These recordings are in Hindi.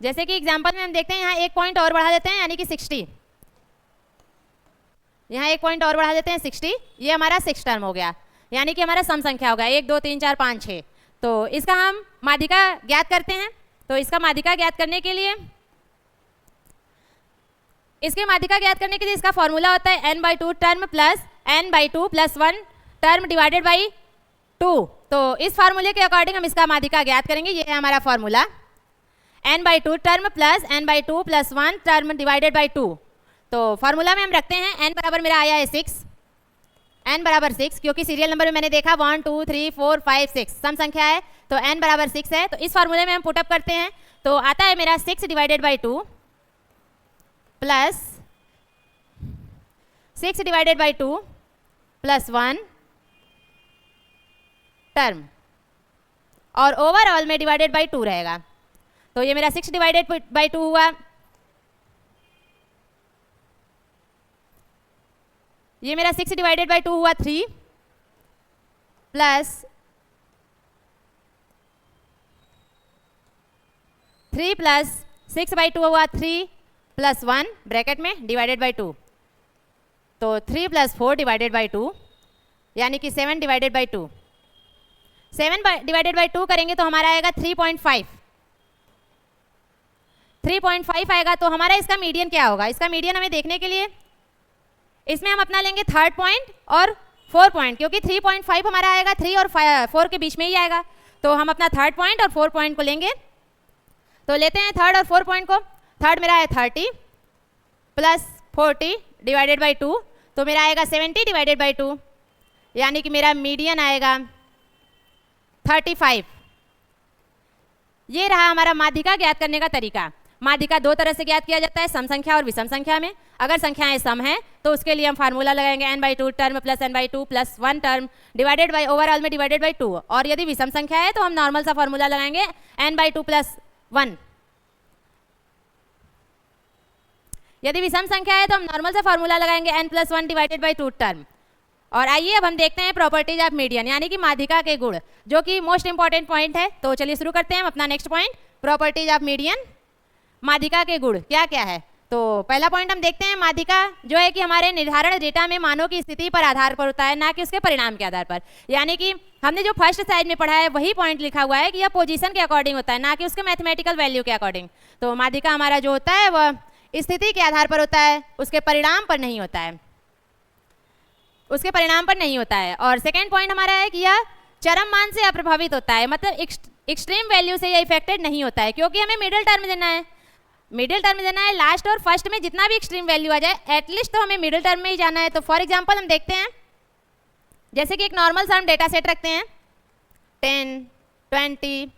जैसे कि एग्जाम्पल में हम देखते हैं यहाँ एक पॉइंट और बढ़ा देते हैं, यानी कि 60, यहाँ एक पॉइंट और बढ़ा देते हैं 60, ये हमारा 6 टर्म हो गया, यानी कि हमारा सम संख्या होगा 1 2 3 4 5 6। तो इसका हम माध्यिका ज्ञात करते हैं। तो इसका माध्यिका ज्ञात करने के लिए इसका फॉर्मूला होता है n/2 term plus n/2 + 1 term divided by 2। तो इस फार्मूले के अकॉर्डिंग हम इसका माध्यिका ज्ञात करेंगे। ये है हमारा formula n/2 term plus n/2 + 1 term divided by 2। तो फार्मूला में हम रखते हैं n बराबर मेरा आया है 6, n बराबर 6, क्योंकि सीरियल नंबर में मैंने देखा 1 2 3 4 5 6 सम संख्या है, तो n बराबर 6 है। तो इस फार्मूले में हम पुटअप करते हैं, तो आता है मेरा 6 divided by 2 plus 6 divided by 2 plus 1 term, और ओवरऑल में डिवाइडेड बाई 2 रहेगा। तो ये मेरा 6 डिवाइडेड बाई 2 हुआ, ये मेरा 6 डिवाइडेड बाई 2 हुआ 3 प्लस 3 प्लस 6/2 हुआ 3 प्लस 1 ब्रैकेट में डिवाइडेड बाई 2। तो 3 + 4 डिवाइडेड बाई 2, यानी कि 7 डिवाइडेड बाई 2। 7 डिवाइडेड बाई 2 करेंगे तो हमारा आएगा 3.5 आएगा। तो हमारा इसका मीडियन क्या होगा? इसका मीडियन हमें देखने के लिए इसमें हम अपना लेंगे थर्ड पॉइंट और 4 पॉइंट, क्योंकि 3.5 हमारा आएगा 3 और 4 के बीच में ही आएगा। तो हम अपना थर्ड पॉइंट और 4 पॉइंट को लेंगे। तो लेते हैं थर्ड और 4 पॉइंट को। थर्ड मेरा है 30 प्लस 40 डिवाइडेड बाई 2, तो मेरा आएगा 70 डिवाइडेड बाई 2, यानी कि मेरा मीडियन आएगा 35। ये रहा हमारा माध्यिका ज्ञात करने का तरीका। माध्यिका दो तरह से ज्ञात किया जाता है, सम संख्या और विषम संख्या में। अगर संख्याएं सम हैं तो उसके लिए हम फार्मूला लगाएंगे n/2 term plus n/2 + 1 term divided by overall में डिवाइडेड बाई 2। और यदि विषम संख्या है तो हम नॉर्मल सा फार्मूला लगाएंगे n/2 + 1। यदि विषम संख्या है तो हम नॉर्मल सा फार्मूला लगाएंगे n + 1 डिवाइडेड बाई 2 टर्म। और आइए अब हम देखते हैं प्रॉपर्टीज ऑफ मीडियन, यानी कि माध्यिका के गुण, जो कि मोस्ट इंपॉर्टेंट पॉइंट है। तो चलिए शुरू करते हैं हम अपना next point, properties of median. माध्यिका के गुण क्या क्या है? तो पहला पॉइंट हम देखते हैं, माध्यिका जो है कि हमारे निर्धारण डेटा में मानों की स्थिति पर आधार पर होता है, ना कि उसके परिणाम के आधार पर। यानी कि हमने जो फर्स्ट साइड में पढ़ा है वही पॉइंट लिखा हुआ है कि यह पोजीशन के अकॉर्डिंग होता है, ना कि उसके मैथमेटिकल वैल्यू के अकॉर्डिंग। तो माध्यिका हमारा जो होता है वह स्थिति के आधार पर होता है, उसके परिणाम पर नहीं होता है, उसके परिणाम पर नहीं होता है। और सेकेंड पॉइंट हमारा है कि यह चरम मान से अप्रभावित होता है, मतलब एक्सट्रीम वैल्यू से यह इफेक्टेड नहीं होता है, क्योंकि हमें मिडिल टर्म देना है। मिडिल टर्म देना है, लास्ट और फर्स्ट में जितना भी एक्सट्रीम वैल्यू आ जाए एटलीस्ट तो हमें मिडिल टर्म में ही जाना है। तो फॉर एग्जांपल हम देखते हैं, जैसे कि एक नॉर्मल सा हम डेटा सेट रखते हैं 10, 20,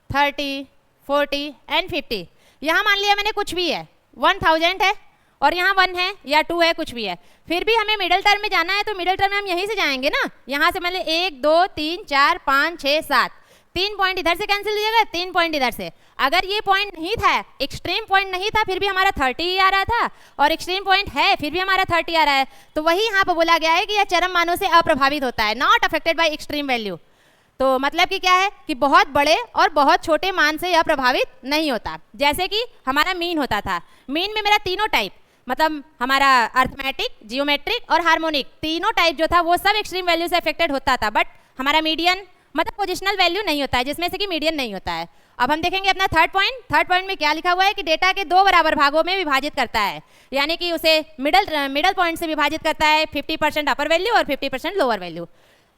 30, 40 एंड 50। यहाँ मान लिया मैंने कुछ भी है, 1000 है और यहाँ 1 है या 2 है, कुछ भी है, फिर भी हमें मिडिल टर्म में जाना है। तो मिडिल टर्म में हम यहीं से जाएंगे ना, यहाँ से मान ली 1 2 3 4 5 6 7, 3 पॉइंट इधर से कैंसिल हो जाएगा, 3 पॉइंट इधर से। अगर ये पॉइंट नहीं था, एक्सट्रीम पॉइंट नहीं था, फिर भी हमारा 30 ही आ रहा था, और एक्सट्रीम पॉइंट है फिर भी हमारा 30 आ रहा है। तो वही यहाँ पर बोला गया है कि यह चरम मानों से अप्रभावित होता है, not affected by extreme value. तो मतलब कि क्या है कि बहुत बड़े और बहुत छोटे मान से यह प्रभावित नहीं होता। जैसे कि हमारा मीन होता था, मीन में मेरा तीनों टाइप, मतलब हमारा अर्थमेटिक, जियोमेट्रिक और हार्मोनिक, तीनों टाइप जो था वो सब एक्सट्रीम वैल्यू से अफेक्टेड होता था। बट हमारा मीडियन मतलब पोजिशनल वैल्यू नहीं होता है, जिसमें से कि मीडियन नहीं होता है। अब हम देखेंगे अपना थर्ड पॉइंट। थर्ड पॉइंट में क्या लिखा हुआ है कि डेटा के 2 बराबर भागों में विभाजित करता है, यानी कि उसे मिडल पॉइंट से विभाजित करता है, 50% अपर वैल्यू और 50% लोअर वैल्यू,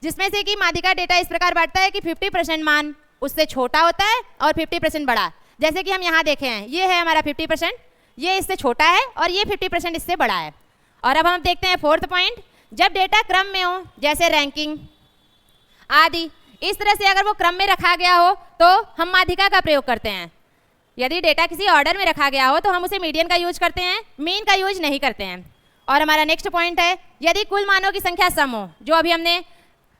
जिसमें से कि माध्यिका डेटा इस प्रकार बांटता है कि 50% मान उससे छोटा होता है और 50% बड़ा। जैसे कि हम यहाँ देखे हैं, ये है हमारा 50%, ये इससे छोटा है और ये 50% इससे बड़ा है। और अब हम देखते हैं फोर्थ पॉइंट, जब डेटा क्रम में हो, जैसे रैंकिंग आदि, इस तरह से अगर वो क्रम में रखा गया हो तो हम माध्यिका का प्रयोग करते हैं। यदि डेटा किसी ऑर्डर में रखा गया हो तो हम उसे मीडियन का यूज करते हैं, मीन का यूज नहीं करते हैं। और हमारा नेक्स्ट पॉइंट है, यदि कुल मानों की संख्या सम हो, जो अभी हमने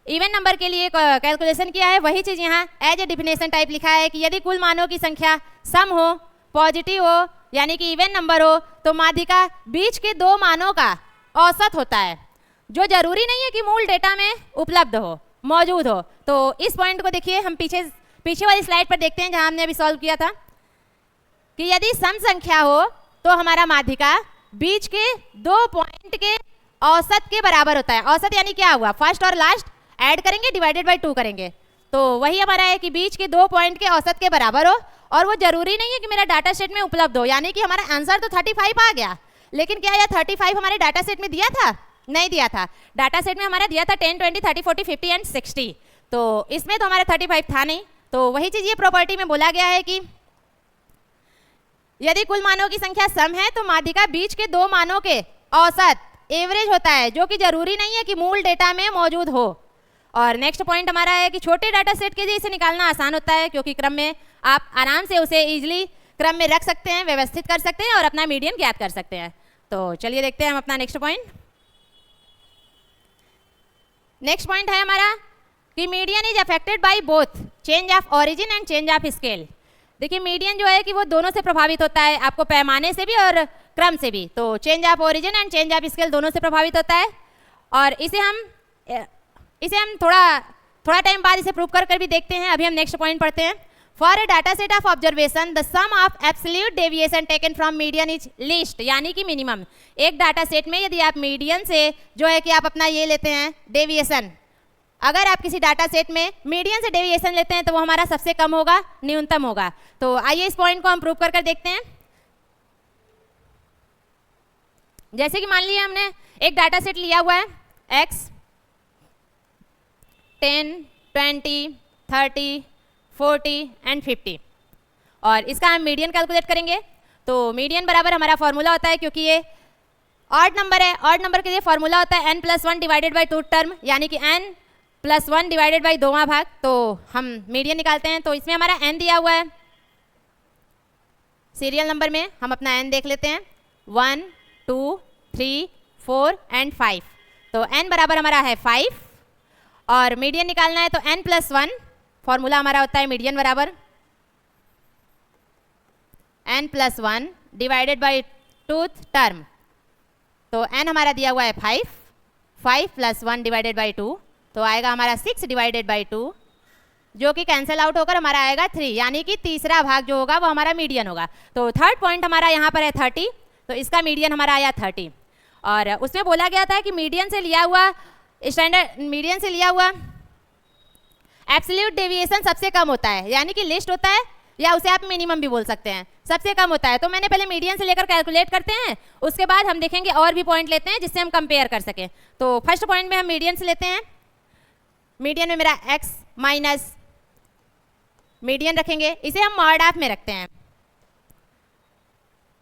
इवन नंबर के लिए कैलकुलेशन किया है, वही चीज़ यहाँ एज ए डिफिनेशन टाइप लिखा है कि यदि कुल मानों की संख्या सम हो, पॉजिटिव हो, यानी कि इवन नंबर हो, तो माध्यिका बीच के 2 मानों का औसत होता है, जो जरूरी नहीं है कि मूल डेटा में उपलब्ध हो, मौजूद हो। तो इस पॉइंट को देखिए, हम पीछे वाली स्लाइड पर देखते हैं जहाँ हमने अभी सॉल्व किया था कि यदि सम संख्या हो तो हमारा माध्यिका बीच के 2 पॉइंट के औसत के बराबर होता है। औसत यानी क्या हुआ, फर्स्ट और लास्ट ऐड करेंगे डिवाइडेड बाय 2 करेंगे, तो वही हमारा है कि बीच के 2 पॉइंट के औसत के बराबर हो। और वो जरूरी नहीं है कि मेरा डाटा सेट में उपलब्ध हो, यानी कि हमारा आंसर तो 35 आ गया, लेकिन क्या यह 35 हमारे डाटा सेट में दिया था? नहीं दिया था। डाटा सेट में हमारा दिया था 10, 20, 30, 40, 50 एंड 60, तो इसमें तो हमारा 35 था नहीं। तो वही चीज ये प्रॉपर्टी में बोला गया है कि यदि कुल मानों की संख्या सम है तो माध्यिका बीच के 2 मानों के औसत एवरेज होता है, जो कि जरूरी नहीं है कि मूल डेटा में मौजूद हो। और नेक्स्ट पॉइंट हमारा है कि छोटे डाटा सेट के लिए इसे निकालना आसान होता है, क्योंकि क्रम में आप आराम से उसे इजीली क्रम में रख सकते हैं, व्यवस्थित कर सकते हैं और अपना मीडियन ज्ञात कर सकते हैं। तो चलिए देखते हैं हम अपना नेक्स्ट पॉइंट। नेक्स्ट पॉइंट है हमारा कि median is affected by both change of origin and change of scale. देखिए मीडियन जो है कि वो दोनों से प्रभावित होता है, आपको पैमाने से भी और क्रम से भी। तो change of origin and change of scale दोनों से प्रभावित होता है। और इसे हम थोड़ा टाइम बाद इसे प्रूव कर भी देखते हैं। अभी हम नेक्स्ट पॉइंट पढ़ते हैं। For a data set of observation the sum of absolute deviation taken from median is least, यानी कि मिनिमम। एक डाटा सेट में यदि आप मीडियन से जो है कि आप अपना ये लेते हैं डेविएशन, अगर आप किसी डाटा सेट में मीडियन से डेविएशन लेते हैं तो वो हमारा सबसे कम होगा, न्यूनतम होगा। तो आइए इस पॉइंट को हम प्रूव कर देखते हैं। जैसे कि मान लीजिए हमने एक डाटा सेट लिया हुआ है x 10, 20, 30, 40 एंड 50, और इसका हम मीडियन कैलकुलेट करेंगे। तो मीडियन बराबर हमारा फॉर्मूला होता है, क्योंकि ये ऑड नंबर है, ऑड नंबर के लिए फॉर्मूला होता है n+1 डिवाइडेड बाय 2 टर्म, यानी कि n+1 डिवाइडेड बाय 2वां भाग। तो हम मीडियन निकालते हैं। तो इसमें हमारा n दिया हुआ है, सीरियल नंबर में हम अपना n देख लेते हैं 1, 2, 3, 4 एंड 5। तो n बराबर हमारा है 5 और मीडियन निकालना है तो n+1 फॉर्मूला हमारा होता है मीडियन बराबर n+1 डिवाइडेड बाय 2 टर्म। तो n हमारा दिया हुआ है 5, 5 + 1 डिवाइडेड बाय 2, तो आएगा हमारा 6 डिवाइडेड बाय 2, जो कि कैंसिल आउट होकर हमारा आएगा 3, यानी कि तीसरा भाग जो होगा वो हमारा मीडियन होगा। तो थर्ड पॉइंट हमारा यहाँ पर है 30, तो इसका मीडियन हमारा आया 30। और उसमें बोला गया था कि मीडियन से लिया हुआ एब्सोल्यूट डेविएशन सबसे कम होता है, यानी कि लिस्ट होता है, या उसे आप मिनिमम भी बोल सकते हैं, सबसे कम होता है। तो मैंने पहले मीडियन से लेकर कैलकुलेट करते हैं, उसके बाद हम देखेंगे और भी पॉइंट लेते हैं जिससे हम कंपेयर कर सकें। तो फर्स्ट पॉइंट में हम मीडियन से लेते हैं। मीडियन में मेरा x माइनस मीडियन रखेंगे, इसे हम मॉड ऑफ में रखते हैं,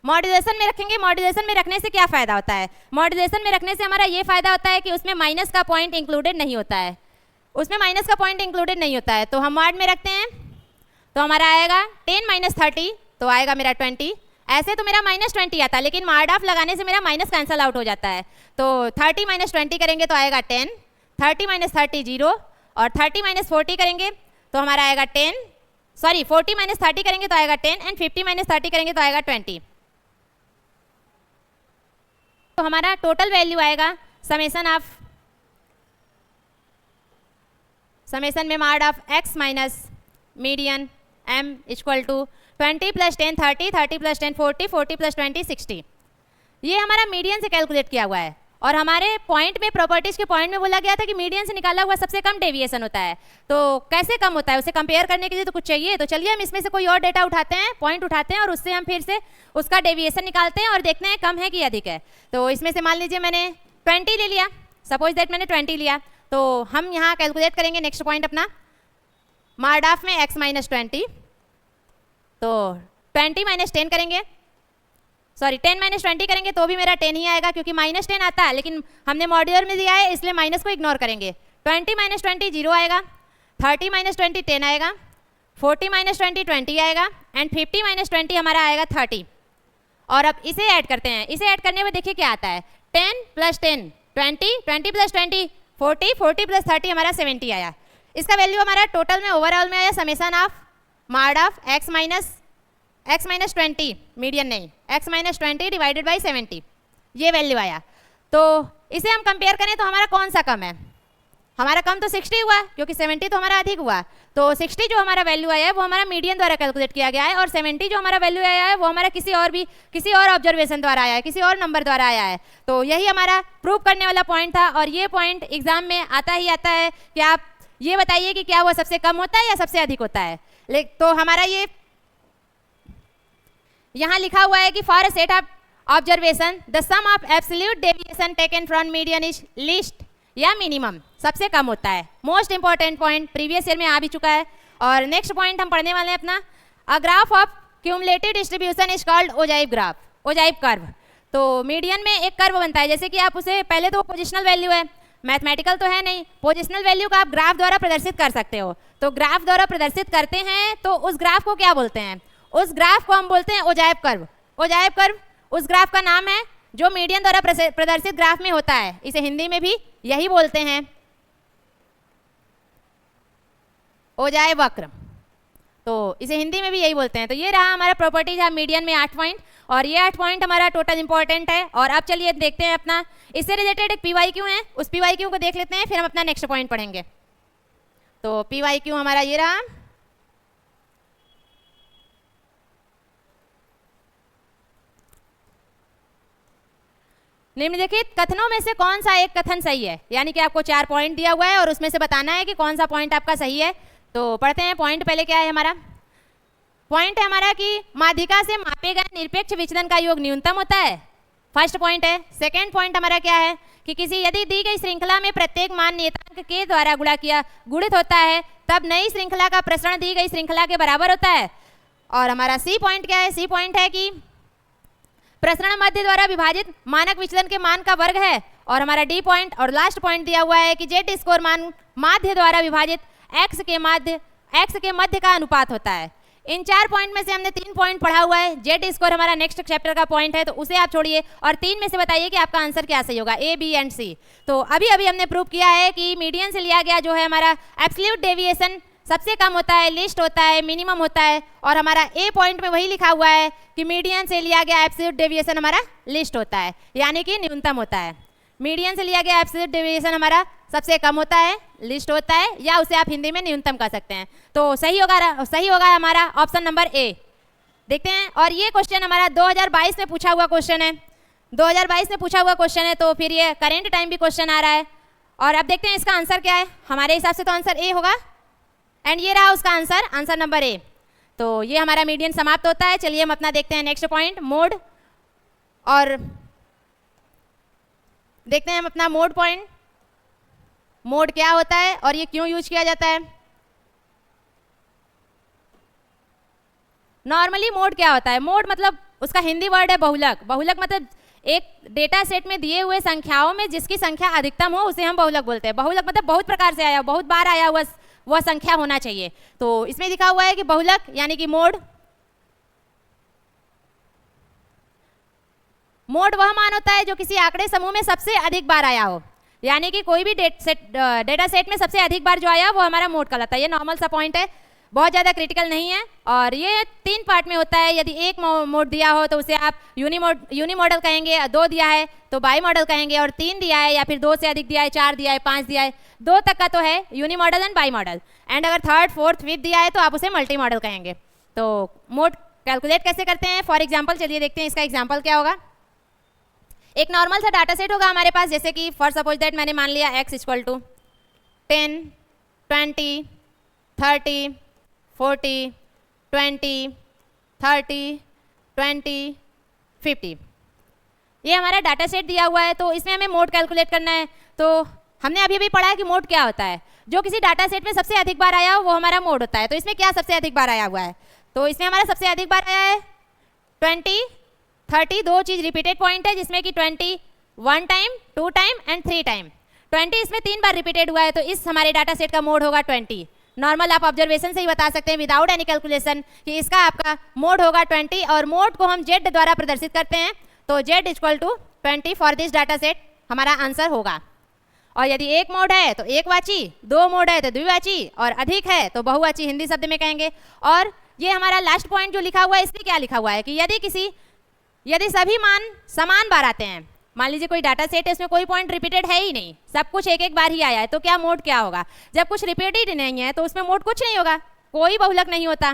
मॉड्यूलेशन में रखेंगे। मॉड्यूलेशन में रखने से क्या फ़ायदा होता है? मॉड्यूलेशन में रखने से हमारा ये फ़ायदा होता है कि उसमें माइनस का पॉइंट इंक्लूडेड नहीं होता है, उसमें माइनस का पॉइंट इंक्लूडेड नहीं होता है। तो हम मॉड में रखते हैं, तो हमारा आएगा 10 - 30, तो आएगा मेरा 20। ऐसे तो मेरा -20 आता है, लेकिन मॉड ऑफ लगाने से मेरा माइनस कैंसल आउट हो जाता है। तो 30 - 20 करेंगे तो आएगा 10, 30 - 30 0, और 30 - 40 करेंगे तो हमारा आएगा 10, 40 - 30 करेंगे तो आएगा 10, एंड 50 - 30 करेंगे तो आएगा 20। तो हमारा टोटल वैल्यू आएगा समेसन में mod of x minus median m equal to 20 + 10 30, 30 + 10 40, 40 + 20 60। ये हमारा मीडियन से कैलकुलेट किया हुआ है। और हमारे पॉइंट में, प्रॉपर्टीज के पॉइंट में बोला गया था कि मीडियन से निकाला हुआ सबसे कम डेविएशन होता है। तो कैसे कम होता है, उसे कंपेयर करने के लिए तो कुछ चाहिए। तो चलिए हम इसमें से कोई और डेटा उठाते हैं, पॉइंट उठाते हैं, और उससे हम फिर से उसका डेविएशन निकालते हैं और देखते हैं कम है कि अधिक है। तो इसमें से मान लीजिए मैंने 20 ले लिया, सपोज दैट मैंने 20 लिया, तो हम यहाँ कैलकुलेट करेंगे नेक्स्ट पॉइंट अपना मॉड ऑफ में x - 20। तो 20 - 10 करेंगे, 10 - 20 करेंगे तो भी मेरा 10 ही आएगा, क्योंकि -10 आता है, लेकिन हमने मॉड्यूलर में दिया है इसलिए माइनस को इग्नोर करेंगे। 20 - 20 0 आएगा, 30 - 20 10 आएगा, 40 - 20 20 आएगा, एंड 50 - 20 हमारा आएगा 30। और अब इसे ऐड करते हैं। इसे ऐड करने में देखिए क्या आता है, 10 + 10 20, 20 + 20 40, 40 + 30 हमारा 70 आया। इसका वैल्यू हमारा टोटल में ओवरऑल में आया summation of mod of x - 20 median नहीं, x - 20 डिवाइडेड बाई 70, ये वैल्यू आया। तो इसे हम कंपेयर करें तो हमारा कौन सा कम है? हमारा कम तो 60 हुआ क्योंकि 70 तो हमारा अधिक हुआ। तो 60 जो हमारा वैल्यू आया है वो हमारा मीडियन द्वारा कैलकुलेट किया गया है, और 70 जो हमारा वैल्यू आया है वो हमारा किसी और ऑब्जर्वेशन द्वारा आया है, किसी और नंबर द्वारा आया है। तो यही हमारा प्रूव करने वाला पॉइंट था, और ये पॉइंट एग्जाम में आता ही आता है कि आप ये बताइए कि क्या वो सबसे कम होता है या सबसे अधिक होता है। तो हमारा ये यहाँ लिखा हुआ है कि for a set of observation the sum of absolute deviation taken from median is least या मिनिमम, सबसे कम होता है। Most important point previous year में आ भी चुका है। और नेक्स्ट पॉइंट हम पढ़ने वाले हैं अपना, a graph of cumulative distribution is called ogive graph, ogive curve. तो मीडियन में एक कर्व बनता है, जैसे कि आप उसे पहले तो पोजिशनल वैल्यू है, मैथमेटिकल तो है नहीं, पोजिशनल वैल्यू का आप ग्राफ द्वारा प्रदर्शित कर सकते हो। तो ग्राफ द्वारा प्रदर्शित करते हैं तो उस ग्राफ को क्या बोलते हैं? उस ग्राफ को हम बोलते हैं ओजाइव कर्व। ओजाइव कर्व उस ग्राफ का नाम है जो मीडियन द्वारा प्रदर्शित ग्राफ में होता है। इसे हिंदी में भी यही बोलते हैं, ओजाइव वक्र। तो इसे हिंदी में भी यही बोलते हैं। तो ये रहा हमारा प्रॉपर्टीज है मीडियन में 8 पॉइंट, और ये 8 पॉइंट हमारा टोटल इंपॉर्टेंट है। और अब चलिए देखते हैं अपना इससे रिलेटेड एक PYQ है, उस PYQ को देख लेते हैं, फिर हम अपना नेक्स्ट पॉइंट पढ़ेंगे। तो PYQ हमारा ये रहा। निम्नलिखित कथनों में से कौन सा एक कथन सही है? यानी कि आपको 4 पॉइंट दिया हुआ है और उसमें से बताना है कि कौन सा पॉइंट आपका सही है। तो पढ़ते हैं पॉइंट। पहले क्या है हमारा पॉइंट है हमारा कि माध्यिका से मापे गए निरपेक्ष विचलन का योग न्यूनतम होता है, फर्स्ट पॉइंट है। सेकंड पॉइंट हमारा क्या है कि यदि दी गई श्रृंखला में प्रत्येक मान नियतांक के द्वारा गुणित होता है तब नई श्रृंखला का प्रसरण दी गई श्रृंखला के बराबर होता है। और हमारा सी पॉइंट क्या है? सी पॉइंट है कि प्रसरण मध्य द्वारा विभाजित मानक विचलन के मान का वर्ग है। और हमारा डी पॉइंट और लास्ट पॉइंट दिया हुआ है कि जेड स्कोर मान माध्य द्वारा विभाजित एक्स के मध्य का अनुपात होता है। इन 4 पॉइंट में से हमने 3 पॉइंट पढ़ा हुआ है। जेड स्कोर हमारा नेक्स्ट चैप्टर का पॉइंट है, तो उसे आप छोड़िए और 3 में से बताइए कि आपका आंसर क्या सही होगा, ए, बी एंड सी। तो अभी हमने प्रूव किया है कि मीडियन से लिया गया जो है हमारा एब्सोल्यूट डेविएशन सबसे कम होता है, लिस्ट होता है, मिनिमम होता है। और हमारा ए पॉइंट में वही लिखा हुआ है कि मीडियन से लिया गया एब्सोल्यूट डेविएशन हमारा लिस्ट होता है, यानी कि न्यूनतम होता है। मीडियन से लिया गया एब्सोल्यूट डेविएशन हमारा सबसे कम होता है, लिस्ट होता है, या उसे आप हिंदी में न्यूनतम कह सकते हैं। तो सही होगा हमारा ऑप्शन नंबर ए। देखते हैं। और ये क्वेश्चन हमारा 2022 में पूछा हुआ क्वेश्चन है, 2022 में पूछा हुआ क्वेश्चन है, तो फिर ये करेंट टाइम भी क्वेश्चन आ रहा है। और अब देखते हैं इसका आंसर क्या है। हमारे हिसाब से तो आंसर ए होगा, एंड ये रहा उसका आंसर, आंसर नंबर ए। तो ये हमारा मीडियन समाप्त होता है। चलिए हम अपना देखते हैं नेक्स्ट पॉइंट, मोड। और देखते हैं हम अपना मोड पॉइंट, मोड क्या होता है और ये क्यों यूज किया जाता है। नॉर्मली मोड क्या होता है? मोड मतलब उसका हिंदी वर्ड है बहुलक। बहुलक मतलब एक डेटा सेट में दिए हुए संख्याओं में जिसकी संख्या अधिकतम हो उसे हम बहुलक बोलते हैं। बहुलक मतलब बहुत प्रकार से आया, बहुत बार आया हुआ वह संख्या होना चाहिए। तो इसमें लिखा हुआ है कि बहुलक यानी कि मोड। मोड वह मान होता है जो किसी आंकड़े समूह में सबसे अधिक बार आया हो, यानी कि कोई भी डेटा सेट में सबसे अधिक बार जो आया वो हमारा मोड कहलाता है। ये नॉर्मल सा पॉइंट है, बहुत ज़्यादा क्रिटिकल नहीं है। और ये 3 पार्ट में होता है। यदि एक मोड दिया हो तो उसे आप यूनी मॉडल कहेंगे, 2 दिया है तो बाई मॉडल कहेंगे, और 3 दिया है या फिर 2 से अधिक दिया है, 4 दिया है, 5 दिया है, 2 तक का तो है unimodal and bimodal. And अगर 3rd, 4th, 5th दिया है तो आप उसे मल्टी मॉडल कहेंगे। तो मोड कैलकुलेट कैसे करते हैं? फॉर एग्जाम्पल चलिए देखते हैं इसका एग्जाम्पल क्या होगा। एक नॉर्मल सा डाटा सेट होगा हमारे पास, जैसे कि फॉर सपोज दैट मैंने मान लिया x = 10, 20, 30, 40, 20, 30, 20, 50। ये हमारा डाटा सेट दिया हुआ है। तो इसमें हमें मोड कैलकुलेट करना है। तो हमने अभी पढ़ा है कि मोड क्या होता है। जो किसी डाटा सेट में सबसे अधिक बार आया हो वो हमारा मोड होता है। तो इसमें क्या सबसे अधिक बार आया हुआ है? तो इसमें हमारा सबसे अधिक बार आया है 20, 30, 2 चीज़ रिपीटेड पॉइंट है, जिसमें कि 20 1 टाइम, 2 टाइम एंड 3 टाइम। 20 इसमें 3 बार रिपीटेड हुआ है, तो इस हमारे डाटा सेट का मोड होगा 20। नॉर्मल आप ऑब्जर्वेशन से ही बता सकते हैं विदाउट एनी कैलकुलेशन कि इसका आपका मोड होगा 20। और मोड को हम जेड द्वारा प्रदर्शित करते हैं, तो Z = 20 for this data set हमारा आंसर होगा। और यदि एक मोड है तो एकवाची, 2 मोड है तो द्विवाची, और अधिक है तो बहुवाची हिंदी शब्द में कहेंगे। और ये हमारा लास्ट पॉइंट जो लिखा हुआ है, इसमें क्या लिखा हुआ है कि यदि सभी मान समान बार आते हैं, मान लीजिए कोई डाटा सेट है, इसमें कोई पॉइंट रिपीटेड है ही नहीं, सब कुछ एक एक बार ही आया है, तो क्या मोड क्या होगा? जब कुछ रिपीटेड नहीं है तो उसमें मोड कुछ नहीं होगा, कोई बहुलक नहीं होता।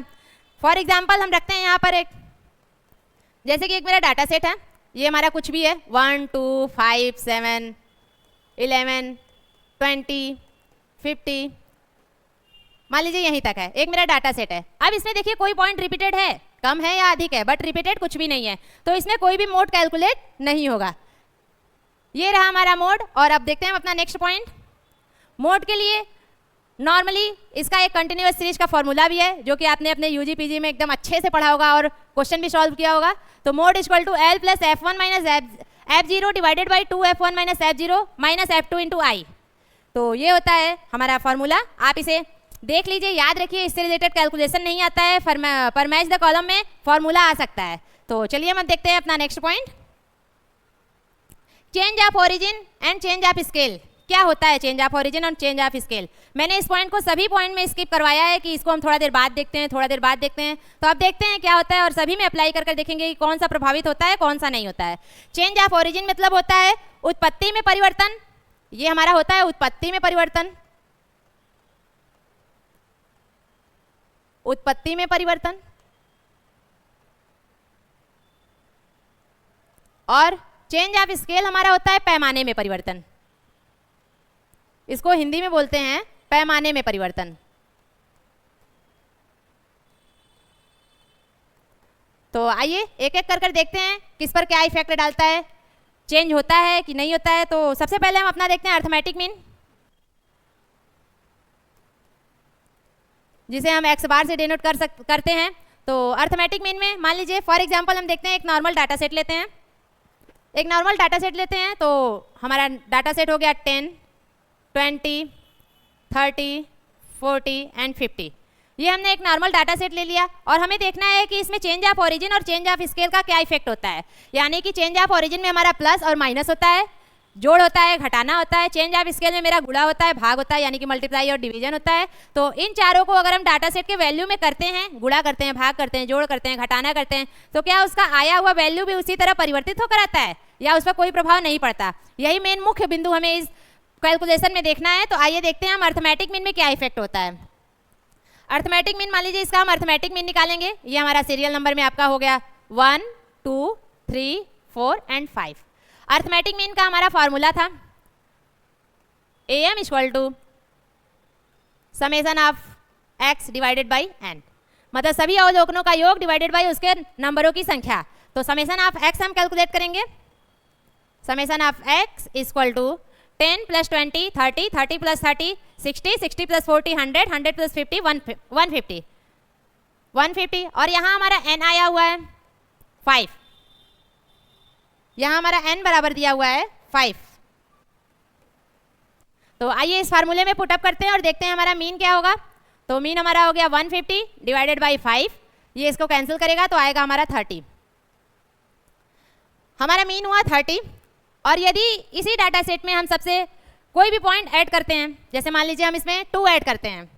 फॉर एग्जाम्पल हम रखते हैं यहाँ पर एक, जैसे कि एक मेरा डाटा सेट है, ये हमारा कुछ भी है 1 2 5 7 11 20 50, मान लीजिए यहीं तक है, एक मेरा डाटा सेट है। अब इसमें देखिए कोई पॉइंट रिपीटेड है, कम है या अधिक है, बट रिपीटेड कुछ भी नहीं है, तो इसमें कोई भी मोड कैलकुलेट नहीं होगा। ये रहा हमारा मोड। और अब देखते हैं हम अपना नेक्स्ट पॉइंट। मोड के लिए नॉर्मली इसका एक कंटिन्यूअस सीरीज का फॉर्मूला भी है, जो कि आपने अपने यूजी पीजी में एकदम अच्छे से पढ़ा होगा और क्वेश्चन भी सॉल्व किया होगा। तो mode equal to L plus F1 minus F0 divided by 2F1 minus F0 minus F2 into I. तो ये होता है हमारा फॉर्मूला, आप इसे देख लीजिए, याद रखिए, इससे रिलेटेड कैलकुलेशन नहीं आता है, पर मैच द कॉलम में फॉर्मूला आ सकता है। तो चलिए हम देखते हैं अपना next point, change of origin and change of scale. क्या होता है चेंज ऑफ ओरिजिन और चेंज ऑफ स्केल? मैंने इस पॉइंट को सभी पॉइंट में स्किप करवाया है कि इसको हम थोड़ा देर बाद देखते हैं, थोड़ा देर बाद देखते हैं। तो अब देखते हैं क्या होता है और सभी में अप्लाई कर देखेंगे कि कौन सा प्रभावित होता है, कौन सा नहीं होता है। चेंज ऑफ ओरिजिन मतलब होता है उत्पत्ति में परिवर्तन, ये हमारा होता है उत्पत्ति में परिवर्तन, उत्पत्ति में परिवर्तन। और चेंज ऑफ स्केल हमारा होता है पैमाने में परिवर्तन, इसको हिंदी में बोलते हैं पैमाने में परिवर्तन। तो आइए एक एक कर देखते हैं किस पर क्या इफेक्ट डालता है, चेंज होता है कि नहीं होता है। तो सबसे पहले हम अपना देखते हैं अर्थमेटिक मीन, जिसे हम एक्स बार से डिनोट करते हैं। तो अर्थमेटिक मीन में मान लीजिए फॉर एग्जांपल हम देखते हैं एक नॉर्मल डाटा सेट लेते हैं, एक नॉर्मल डाटा सेट लेते हैं। तो हमारा डाटा सेट हो गया 10 20 30 40 एंड 50, ये हमने एक नॉर्मल डाटा सेट ले लिया और हमें देखना है कि इसमें चेंज ऑफ ओरिजिन और चेंज ऑफ स्केल का क्या इफेक्ट होता है। यानी कि चेंज ऑफ ओरिजिन में हमारा प्लस और माइनस होता है, जोड़ होता है, घटाना होता है। चेंज ऑफ स्केल में मेरा गुणा होता है, भाग होता है, यानी कि मल्टीप्लाई और डिवीजन होता है। तो इन चारों को अगर हम डाटा सेट के वैल्यू में करते हैं, गुणा करते हैं, भाग करते हैं, जोड़ करते हैं, घटाना करते हैं, तो क्या उसका आया हुआ वैल्यू भी उसी तरह परिवर्तित होकर आता है या उस पर कोई प्रभाव नहीं पड़ता? यही मेन मुख्य बिंदु हमें इस कैलकुलेशन में देखना है। तो आइए देखते हैं हम अर्थमेटिक मीन में क्या इफेक्ट होता है। अर्थमेटिक मीन मान लीजिए इसका हम अर्थमेटिक मीन निकालेंगे, ये हमारा सीरियल नंबर में आपका हो गया 1 2 3 4 एंड 5। अर्थमेटिक मीन का हमारा फॉर्मूला था AM equal to summation of x divided by n, मतलब सभी अवलोकनों का योग डिवाइडेड बाई उसके नंबरों की संख्या। तो समेशन ऑफ x हम कैलकुलेट करेंगे, summation of x equal to 10 plus 20 30 30 plus 30 60 60 plus 40 100 100 plus 50 150 150। और यहाँ हमारा n आया हुआ है 5, यहाँ हमारा n बराबर दिया हुआ है 5। तो आइए इस फार्मूले में पुटअप करते हैं और देखते हैं हमारा मीन क्या होगा। तो मीन हमारा हो गया 150 डिवाइडेड बाई 5, ये इसको कैंसिल करेगा तो आएगा हमारा 30। हमारा मीन हुआ 30। और यदि इसी डाटा सेट में हम सबसे कोई भी पॉइंट ऐड करते हैं, जैसे मान लीजिए हम इसमें 2 ऐड करते हैं,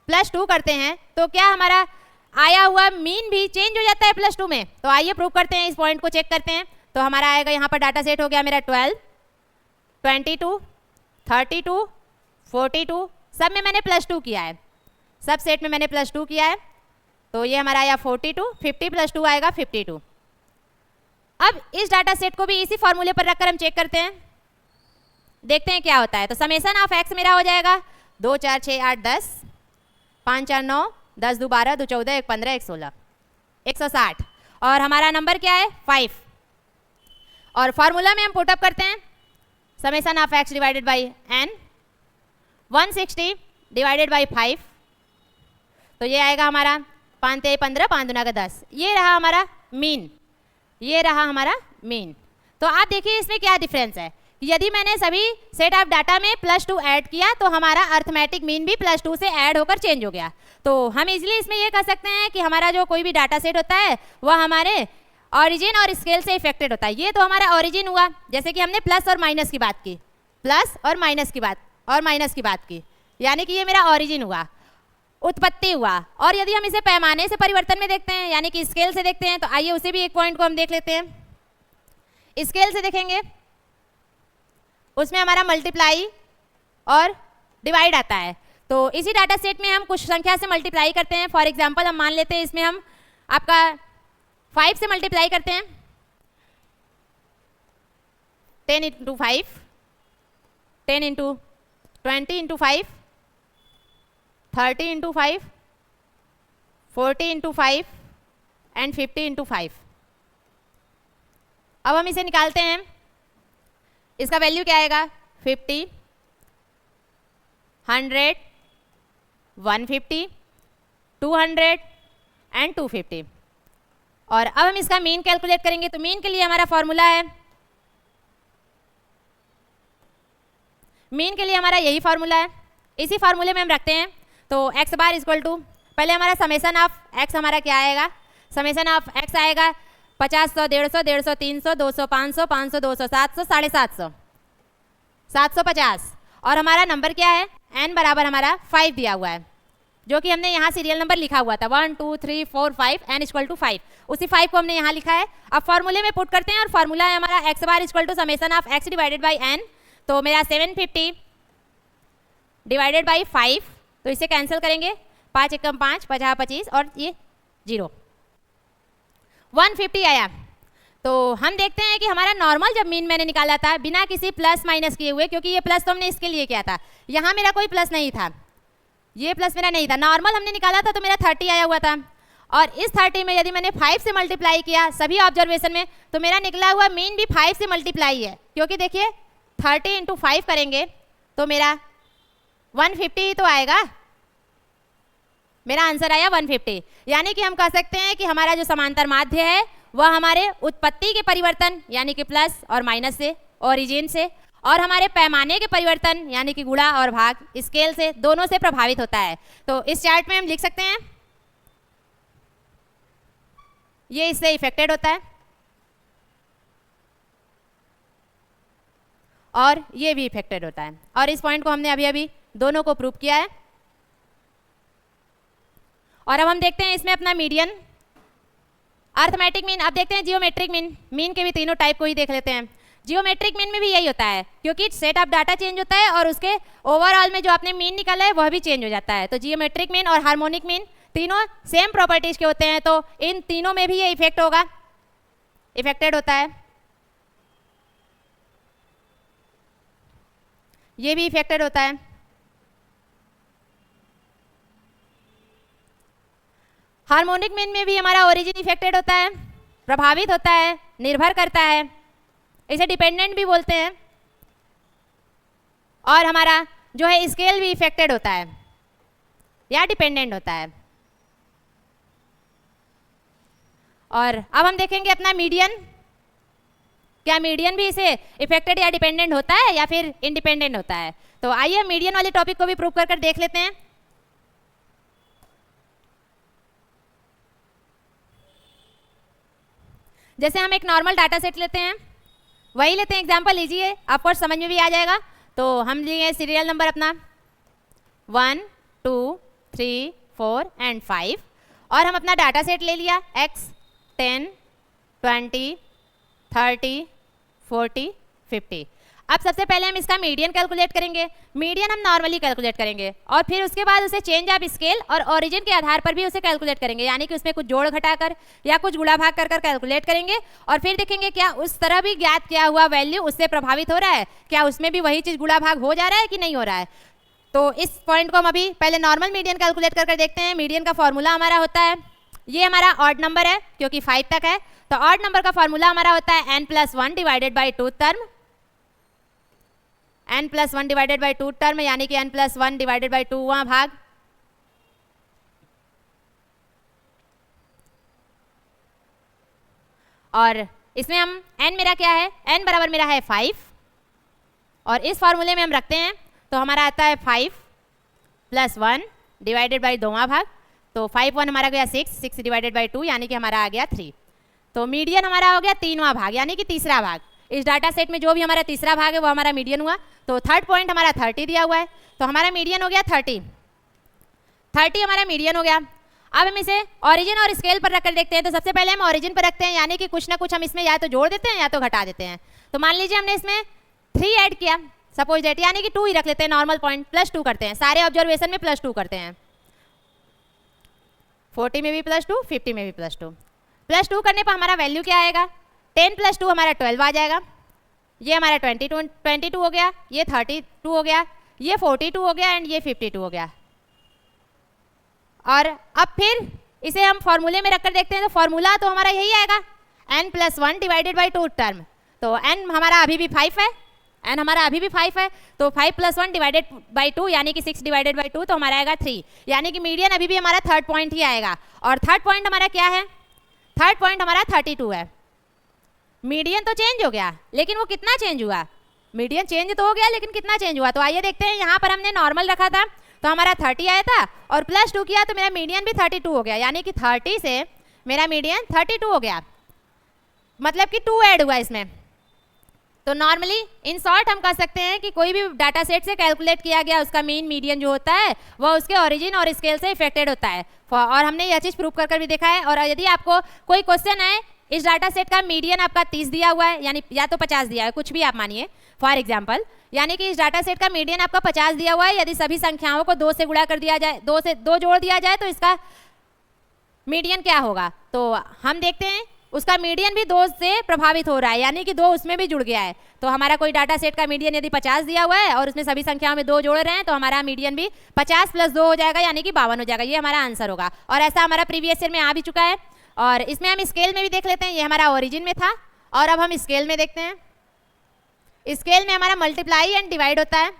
+2 करते हैं, तो क्या हमारा आया हुआ मीन भी चेंज हो जाता है +2 में? तो आइए प्रूव करते हैं, इस पॉइंट को चेक करते हैं। तो हमारा आएगा यहाँ पर डाटा सेट हो गया मेरा 12 22 32 42, सब में मैंने +2 किया है, सब सेट में मैंने +2 किया है। तो ये हमारा आया 42, 50 + 2 आएगा 52। अब इस डाटा सेट को भी इसी फॉर्मूले पर रखकर हम चेक करते हैं, देखते हैं क्या होता है। तो समेशन ऑफ x मेरा हो जाएगा 2 4 6 8 10 5 4 9 10 2 12 2 14 1 15 1 16 160। और हमारा नंबर क्या है 5। और फॉर्मूला में हम पुटअप करते हैं summation of x divided by n 160 divided by 5, तो ये आएगा हमारा 5 3 15 5 दूना का 10। ये रहा हमारा मीन, ये रहा हमारा मीन। तो आप देखिए इसमें क्या डिफरेंस है। यदि मैंने सभी सेट ऑफ डाटा में +2 ऐड किया तो हमारा अर्थमेटिक मीन भी +2 से ऐड होकर चेंज हो गया। तो हम इजीली इसमें ये कह सकते हैं कि हमारा जो कोई भी डाटा सेट होता है वह हमारे ओरिजिन और स्केल से इफेक्टेड होता है। ये तो हमारा ओरिजिन हुआ, जैसे कि हमने प्लस और माइनस की बात की, प्लस और माइनस की बात की, यानी कि ये मेरा ओरिजिन हुआ, उत्पत्ति हुआ। और यदि हम इसे पैमाने से परिवर्तन में देखते हैं, यानी कि स्केल से देखते हैं, तो आइए उसे भी एक पॉइंट को हम देख लेते हैं। स्केल से देखेंगे उसमें हमारा मल्टीप्लाई और डिवाइड आता है। तो इसी डाटा सेट में हम कुछ संख्या से मल्टीप्लाई करते हैं। फॉर एग्जांपल हम मान लेते हैं इसमें हम आपका 5 से मल्टीप्लाई करते हैं, 10 into 5, 10 into 20 into 5, 30 into 5, 40 into 5 and 50 into 5। अब हम इसे निकालते हैं, इसका वैल्यू क्या आएगा 50, 100, 150, 200 एंड 250। और अब हम इसका मीन कैलकुलेट करेंगे। तो मीन के लिए हमारा फॉर्मूला है, मीन के लिए हमारा यही फॉर्मूला है, इसी फॉर्मूले में हम रखते हैं। तो x बार इक्वल टू, पहले हमारा समेसन ऑफ x हमारा क्या आएगा, समेसन ऑफ x आएगा 50, 100, 150, 150, 300, 200, 500, 500, 200, 700, 750, 750। और हमारा नंबर क्या है, n बराबर हमारा 5 दिया हुआ है, जो कि हमने यहाँ सीरियल नंबर लिखा हुआ था 1 2 3 4 5, n इक्वल टू 5। उसी 5 को हमने यहाँ लिखा है। अब फॉर्मूले में पुट करते हैं और फॉर्मूला है हमारा x bar equal to summation of x divided by n। तो मेरा 750 डिवाइडेड बाई 5, तो इसे कैंसिल करेंगे, 5 एकम 5, 50 25 और ये 0, 150 आया। तो हम देखते हैं कि हमारा नॉर्मल जब मीन मैंने निकाला था बिना किसी प्लस माइनस किए हुए, क्योंकि ये प्लस तो हमने इसके लिए किया था, यहाँ मेरा कोई प्लस नहीं था, ये प्लस मेरा नहीं था, नॉर्मल हमने निकाला था तो मेरा 30 आया हुआ था। और इस 30 में यदि मैंने 5 से मल्टीप्लाई किया सभी ऑब्जर्वेशन में, तो मेरा निकला हुआ मीन भी 5 से मल्टीप्लाई है, क्योंकि देखिए 30 इंटू 5 करेंगे तो मेरा 150 ही तो आएगा, मेरा आंसर आया 150। यानी कि हम कह सकते हैं कि हमारा जो समांतर माध्य है वह हमारे उत्पत्ति के परिवर्तन यानी कि प्लस और माइनस से, ओरिजिन से, और हमारे पैमाने के परिवर्तन यानी कि गुणा और भाग स्केल से, दोनों से प्रभावित होता है। तो इस चार्ट में हम लिख सकते हैं ये इससे इफेक्टेड होता है और ये भी इफेक्टेड होता है। और इस पॉइंट को हमने अभी अभी दोनों को प्रूव किया है। और अब हम देखते हैं इसमें अपना मीडियन, अर्थमेटिक मीन। अब देखते हैं जियोमेट्रिक मीन। मीन के भी तीनों टाइप को ही देख लेते हैं। जियोमेट्रिक मीन में भी यही होता है, क्योंकि सेट ऑफ डाटा चेंज होता है और उसके ओवरऑल में जो आपने मीन निकाला है वह भी चेंज हो जाता है। तो जियोमेट्रिक मीन और हार्मोनिक मीन तीनों सेम प्रॉपर्टीज के होते हैं, तो इन तीनों में भी ये इफेक्ट होगा, इफेक्टेड होता है, ये भी इफेक्टेड होता है। हार्मोनिक मीन में भी हमारा ओरिजिन इफेक्टेड होता है, प्रभावित होता है, निर्भर करता है, इसे डिपेंडेंट भी बोलते हैं। और हमारा जो है स्केल भी इफेक्टेड होता है या डिपेंडेंट होता है। और अब हम देखेंगे अपना मीडियन। क्या मीडियन भी इसे इफेक्टेड या डिपेंडेंट होता है या फिर इंडिपेंडेंट होता है? तो आइए मीडियन वाले टॉपिक को भी प्रूव कर देख लेते हैं। जैसे हम एक नॉर्मल डाटा सेट लेते हैं, वही लेते हैं, एग्जांपल लीजिए, आपको समझ में भी आ जाएगा। तो हम लिए सीरियल नंबर अपना 1 2 3 4 एंड 5 और हम अपना डाटा सेट ले लिया x 10 20 30 40 50। अब सबसे पहले हम इसका मीडियन कैलकुलेट करेंगे। मीडियन हम नॉर्मली कैलकुलेट करेंगे और फिर उसके बाद उसे चेंज ऑफ स्केल और ओरिजिन के आधार पर भी उसे कैलकुलेट करेंगे, यानी कि उसमें कुछ जोड़ घटाकर या कुछ गुणा भाग कर कैलकुलेट करेंगे और फिर देखेंगे क्या उस तरह भी ज्ञात किया हुआ वैल्यू उससे प्रभावित हो रहा है, क्या उसमें भी वही चीज़ गुणा भाग हो जा रहा है कि नहीं हो रहा है। तो इस पॉइंट को हम अभी पहले नॉर्मल मीडियन कैलकुलेट कर देखते हैं। मीडियन का फॉर्मूला हमारा होता है, ये हमारा ऑड नंबर है क्योंकि 5 तक है, तो ऑड नंबर का फॉर्मूला हमारा होता है n+1 divided by 2 term, n+1 divided by 2 term, यानी कि n+1 डिवाइडेड बाई 2वां भाग। और इसमें हम n मेरा क्या है, n बराबर मेरा है 5 और इस फॉर्मूले में हम रखते हैं तो हमारा आता है 5+1 डिवाइडेड बाई 2वां भाग। तो 5 1 हमारा गया 6, 6 डिवाइडेड बाई 2 यानी कि हमारा आ गया 3। तो मीडियन हमारा हो गया 3वां भाग यानी कि तीसरा भाग। इस डाटा सेट में जो भी हमारा तीसरा भाग है वो हमारा मीडियन हुआ। तो थर्ड पॉइंट हमारा 30 दिया हुआ है, तो हमारा मीडियन हो गया 30 हमारा मीडियन हो गया। अब हम इसे ओरिजिन और स्केल पर रखकर देखते हैं। तो सबसे पहले हम ओरिजिन पर रखते हैं, यानी कि कुछ ना कुछ हम इसमें या तो जोड़ देते हैं या तो घटा देते हैं। तो मान लीजिए हमने इसमें 3 ऐड किया, सपोज दैट, यानी कि 2 ही रख लेते हैं, नॉर्मल पॉइंट, +2 करते हैं, सारे ऑब्जर्वेशन में +2 करते हैं, 40 में भी +2, 50 में भी +2। +2 करने पर हमारा वैल्यू क्या आएगा, 10 + 2 हमारा 12 आ जाएगा। ये हमारा 22 हो गया, ये 32 हो गया, ये 42 हो गया एंड ये 52 हो गया। और अब फिर इसे हम फॉर्मूले में रखकर देखते हैं। तो फॉर्मूला तो हमारा यही आएगा, n+1 डिवाइडेड बाई 2 टर्म। तो n हमारा अभी भी 5 है, n हमारा अभी भी 5 है, तो 5 + 1 डिवाइडेड बाई 2 यानी कि 6 डिवाइडेड बाई 2, तो हमारा आएगा 3, यानी कि मीडियन अभी भी हमारा थर्ड पॉइंट ही आएगा। और थर्ड पॉइंट हमारा क्या है, थर्ड पॉइंट हमारा 32 है। मीडियन तो चेंज हो गया, लेकिन वो कितना चेंज हुआ, मीडियन चेंज तो हो गया लेकिन कितना चेंज हुआ। तो आइए देखते हैं, यहाँ पर हमने नॉर्मल रखा था तो हमारा 30 आया था, और +2 किया तो मेरा मीडियन भी 32 हो गया, यानी कि 30 से मेरा मीडियन 32 हो गया, मतलब कि 2 ऐड हुआ इसमें। तो नॉर्मली इन शॉर्ट हम कह सकते हैं कि कोई भी डाटा सेट से कैलकुलेट किया गया उसका मीन मीडियन जो होता है वह उसके ओरिजिन और स्केल से इफेक्टेड होता है। और हमने यह चीज़ प्रूव कर भी देखा है। और यदि आपको कोई क्वेश्चन है, इस डाटा सेट का मीडियन आपका 30 दिया हुआ है, यानी या तो 50 दिया है, कुछ भी आप मानिए फॉर एग्जाम्पल, यानी कि इस डाटा सेट का मीडियन आपका 50 दिया हुआ है, यदि सभी संख्याओं को 2 से गुणा कर दिया जाए, 2 से 2 जोड़ दिया जाए तो इसका मीडियन क्या होगा। तो हम देखते हैं उसका मीडियन भी 2 से प्रभावित हो रहा है, यानी कि 2 उसमें भी जुड़ गया है। तो हमारा कोई डाटा सेट का मीडियन यदि 50 दिया हुआ है और उसमें सभी संख्याओं में 2 जोड़ रहे हैं तो हमारा मीडियन भी 50 + 2 हो जाएगा, यानी कि 52 हो जाएगा। ये हमारा आंसर होगा। और ऐसा हमारा प्रीवियस ईयर में आ भी चुका है। और इसमें हम स्केल में भी देख लेते हैं, ये हमारा ओरिजिन में था और अब हम स्केल में देखते हैं। स्केल में हमारा मल्टीप्लाई एंड डिवाइड होता है,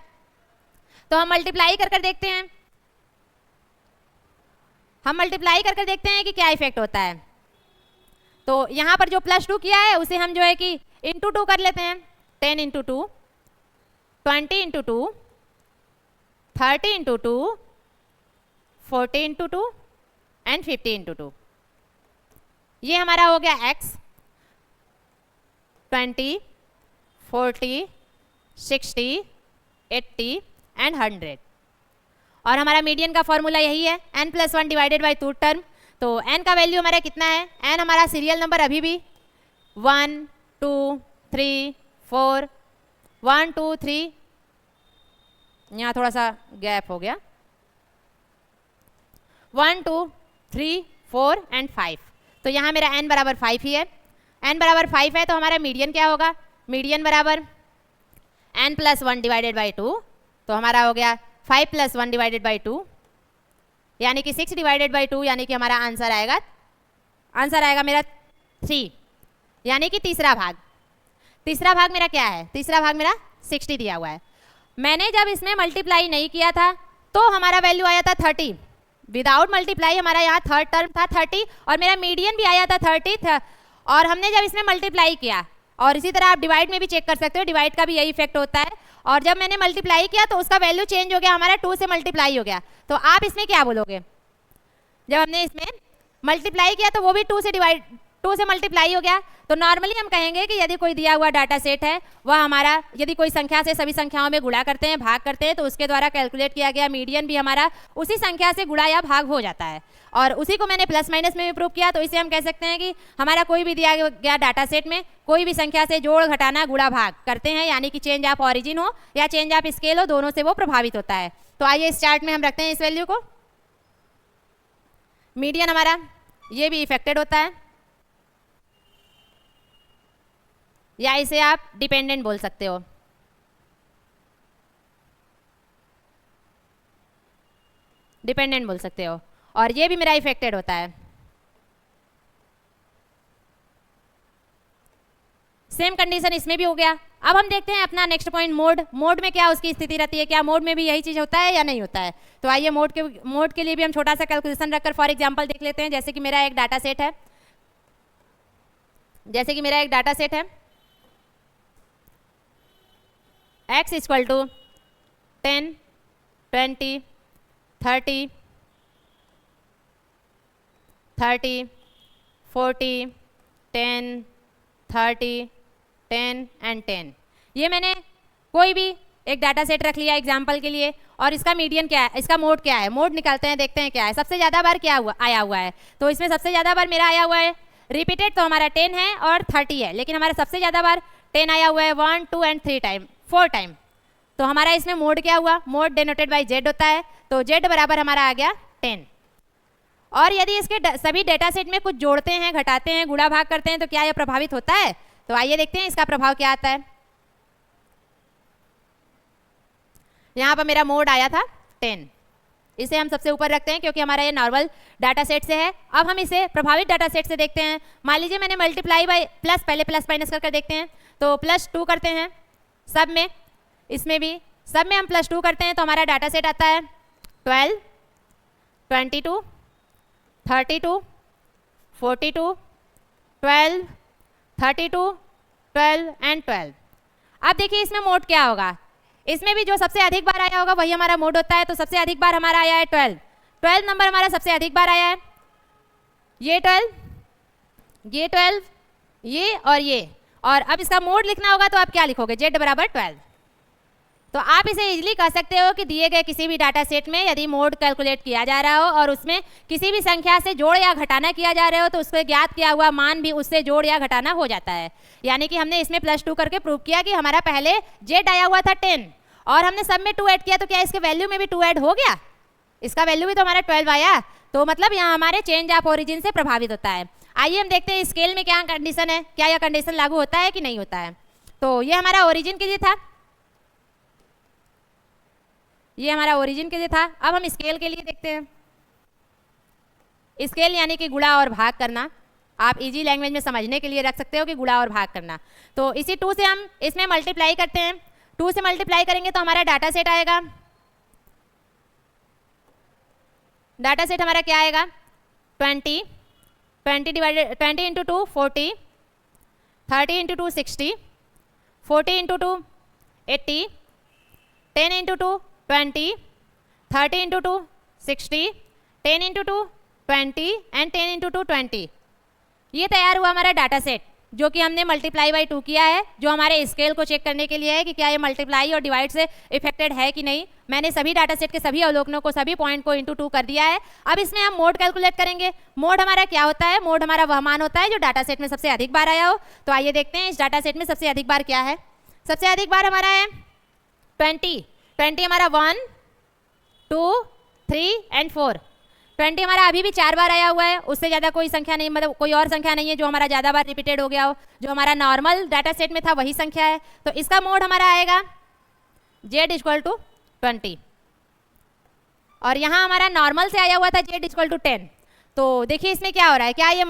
तो हम मल्टीप्लाई कर देखते हैं, हम मल्टीप्लाई कर देखते हैं कि क्या इफेक्ट होता है। तो यहाँ पर जो +2 किया है उसे हम जो है कि इंटू 2 कर लेते हैं, 10 × 2, 20 × 2, 30 × 2, 40 × 2 एंड 50 × 2। ये हमारा हो गया x, 20, 40, 60, 80 एंड 100। और हमारा मीडियन का फॉर्मूला यही है, n+1 डिवाइडेड बाई 2 टर्म। तो n का वैल्यू हमारा कितना है, n हमारा सीरियल नंबर अभी भी 1 2 3 4, 1 2 3, यहाँ थोड़ा सा गैप हो गया, 1 2 3 4 एंड 5। तो यहाँ मेरा n बराबर 5 ही है, n बराबर 5 है, तो हमारा मीडियन क्या होगा, मीडियन बराबर n+1 डिवाइडेड बाई 2, तो हमारा हो गया 5 + 1 डिवाइडेड बाई 2, यानी कि 6 डिवाइडेड बाई 2, यानी कि हमारा आंसर आएगा मेरा 3, यानी कि तीसरा भाग। तीसरा भाग मेरा क्या है, तीसरा भाग मेरा 60 दिया हुआ है। मैंने जब इसमें मल्टीप्लाई नहीं किया था तो हमारा वैल्यू आया था 30, विदाउट मल्टीप्लाई हमारा यहाँ थर्ड टर्म था 30 और मेरा मीडियन भी आया था 30 था। और हमने जब इसमें मल्टीप्लाई किया, और इसी तरह आप डिवाइड में भी चेक कर सकते हो, डिवाइड का भी यही इफेक्ट होता है। और जब मैंने मल्टीप्लाई किया तो उसका वैल्यू चेंज हो गया, हमारा 2 से मल्टीप्लाई हो गया। तो आप इसमें क्या बोलोगे, जब हमने इसमें मल्टीप्लाई किया तो वो भी 2 से मल्टीप्लाई हो गया। तो नॉर्मली हम कहेंगे कि यदि कोई दिया हुआ डाटा सेट है वह हमारा, यदि कोई संख्या से सभी संख्याओं में गुणा करते हैं, भाग करते हैं, तो उसके द्वारा कैलकुलेट किया गया मीडियन भी हमारा उसी संख्या से गुणा या भाग हो जाता है। और उसी को मैंने प्लस माइनस में भी प्रूव किया। तो इसे हम कह सकते हैं कि हमारा कोई भी दिया गया डाटा सेट में कोई भी संख्या से जोड़ घटाना गुणा भाग करते हैं, यानी कि चेंज ऑफ ऑरिजिन हो या चेंज ऑफ स्केल हो, दोनों से वो प्रभावित होता है। तो आइए इस चार्ट में हम रखते हैं इस वैल्यू को। मीडियन हमारा ये भी इफेक्टेड होता है, या इसे आप डिपेंडेंट बोल सकते हो। डिपेंडेंट बोल सकते हो, और ये भी मेरा इफेक्टेड होता है। सेम कंडीशन इसमें भी हो गया। अब हम देखते हैं अपना नेक्स्ट पॉइंट, मोड। मोड में क्या उसकी स्थिति रहती है, क्या मोड में भी यही चीज होता है या नहीं होता है। तो आइए मोड के लिए भी हम छोटा सा कैलकुलेशन रखकर फॉर एग्जांपल देख लेते हैं। जैसे कि मेरा एक डाटा सेट है, x = 10 20 30 30 40 10 30 10 एंड 10। ये मैंने कोई भी एक डाटा सेट रख लिया एग्जाम्पल के लिए, और इसका मीडियन क्या है, इसका मोड क्या है, मोड निकालते हैं, देखते हैं क्या है। सबसे ज़्यादा बार क्या हुआ आया हुआ है, तो इसमें सबसे ज़्यादा बार मेरा आया हुआ है रिपीटेड, तो हमारा 10 है और 30 है, लेकिन हमारा सबसे ज़्यादा बार 10 आया हुआ है 1, 2 एंड 3 टाइम, 4 टाइम। तो हमारा इसमें मोड क्या हुआ, मोड डिनोटेड बाय जेड होता है, तो जेड बराबर हमारा आ गया 10। और यदि इसके सभी डेटा सेट में कुछ जोड़ते हैं, घटाते हैं, गुणा भाग करते हैं तो क्या यह प्रभावित होता है, तो आइए देखते हैं इसका प्रभाव क्या आता है। यहाँ पर मेरा मोड आया था 10, इसे हम सबसे ऊपर रखते हैं क्योंकि हमारा ये नॉर्मल डाटा सेट से है। अब हम इसे प्रभावित डाटा सेट से देखते हैं। मान लीजिए मैंने मल्टीप्लाई बाय प्लस, पहले प्लस माइनस करके देखते हैं, तो +2 करते हैं सब में, इसमें भी सब में हम +2 करते हैं, तो हमारा डाटा सेट आता है 12, 22, 32, 42, 12, 32, 12 एंड 12। अब देखिए इसमें मोड क्या होगा, इसमें भी जो सबसे अधिक बार आया होगा वही हमारा मोड होता है, तो सबसे अधिक बार हमारा आया है 12 नंबर हमारा सबसे अधिक बार आया है, ये 12, ये 12, ये और ये। और अब इसका मोड लिखना होगा तो आप क्या लिखोगे, जेड बराबर 12। तो आप इसे इजीली कह सकते हो कि दिए गए किसी भी डाटा सेट में यदि मोड कैलकुलेट किया जा रहा हो और उसमें किसी भी संख्या से जोड़ या घटाना किया जा रहा हो तो उसको ज्ञात किया हुआ मान भी उससे जोड़ या घटाना हो जाता है। यानी कि हमने इसमें +2 करके प्रूव किया कि हमारा पहले जेड आया हुआ था 10 और हमने सब में 2 ऐड किया, तो क्या इसके वैल्यू में भी 2 ऐड हो गया, इसका वैल्यू भी तो हमारा 12 आया, तो मतलब यहाँ हमारे चेंज ऑफ ओरिजिन से प्रभावित होता है। आइए हम देखते हैं स्केल में क्या कंडीशन है, क्या यह कंडीशन लागू होता है कि नहीं होता है। तो ये हमारा ओरिजिन के लिए था, ये हमारा ओरिजिन के लिए था। अब हम स्केल के लिए देखते हैं। स्केल यानी कि गुणा और भाग करना, आप इजी लैंग्वेज में समझने के लिए रख सकते हो कि गुणा और भाग करना। तो इसी 2 से हम इसमें मल्टीप्लाई करते हैं, 2 से मल्टीप्लाई करेंगे तो हमारा डाटा सेट आएगा, डाटा सेट हमारा क्या आएगा 20 into 2 40, 30 into 2 60, 40 into 2 80, 10 into 2 20, 30 into 2 60, 10 into 2 20 and 10 into 2 20। ये तैयार हुआ हमारा डाटा सेट जो कि हमने मल्टीप्लाई बाई 2 किया है, जो हमारे स्केल को चेक करने के लिए है कि क्या ये मल्टीप्लाई और डिवाइड से इफेक्टेड है कि नहीं। मैंने सभी डाटा सेट के सभी अवलोकनों को, सभी पॉइंट को इंटू 2 कर दिया है। अब इसमें हम मोड कैलकुलेट करेंगे। मोड हमारा क्या होता है, मोड हमारा वह मान होता है जो डाटा सेट में सबसे अधिक बार आया हो। तो आइए देखते हैं इस डाटा सेट में सबसे अधिक बार क्या है। सबसे अधिक बार हमारा है 20 हमारा 1, 2, 3 एंड 4। 20 हमारा अभी भी 4 बार आया हुआ है, उससे ज़्यादा कोई संख्या नहीं, मतलब कोई और संख्या नहीं है जो हमारा ज़्यादा बार रिपीटेड हो गया हो। जो हमारा नॉर्मल डाटा सेट में था वही संख्या है, तो इसका मोड हमारा आएगा z = 20। और यहाँ हमारा नॉर्मल से आया हुआ था z = 10। तो देखिए इसमें क्या हो रहा है, क्या ये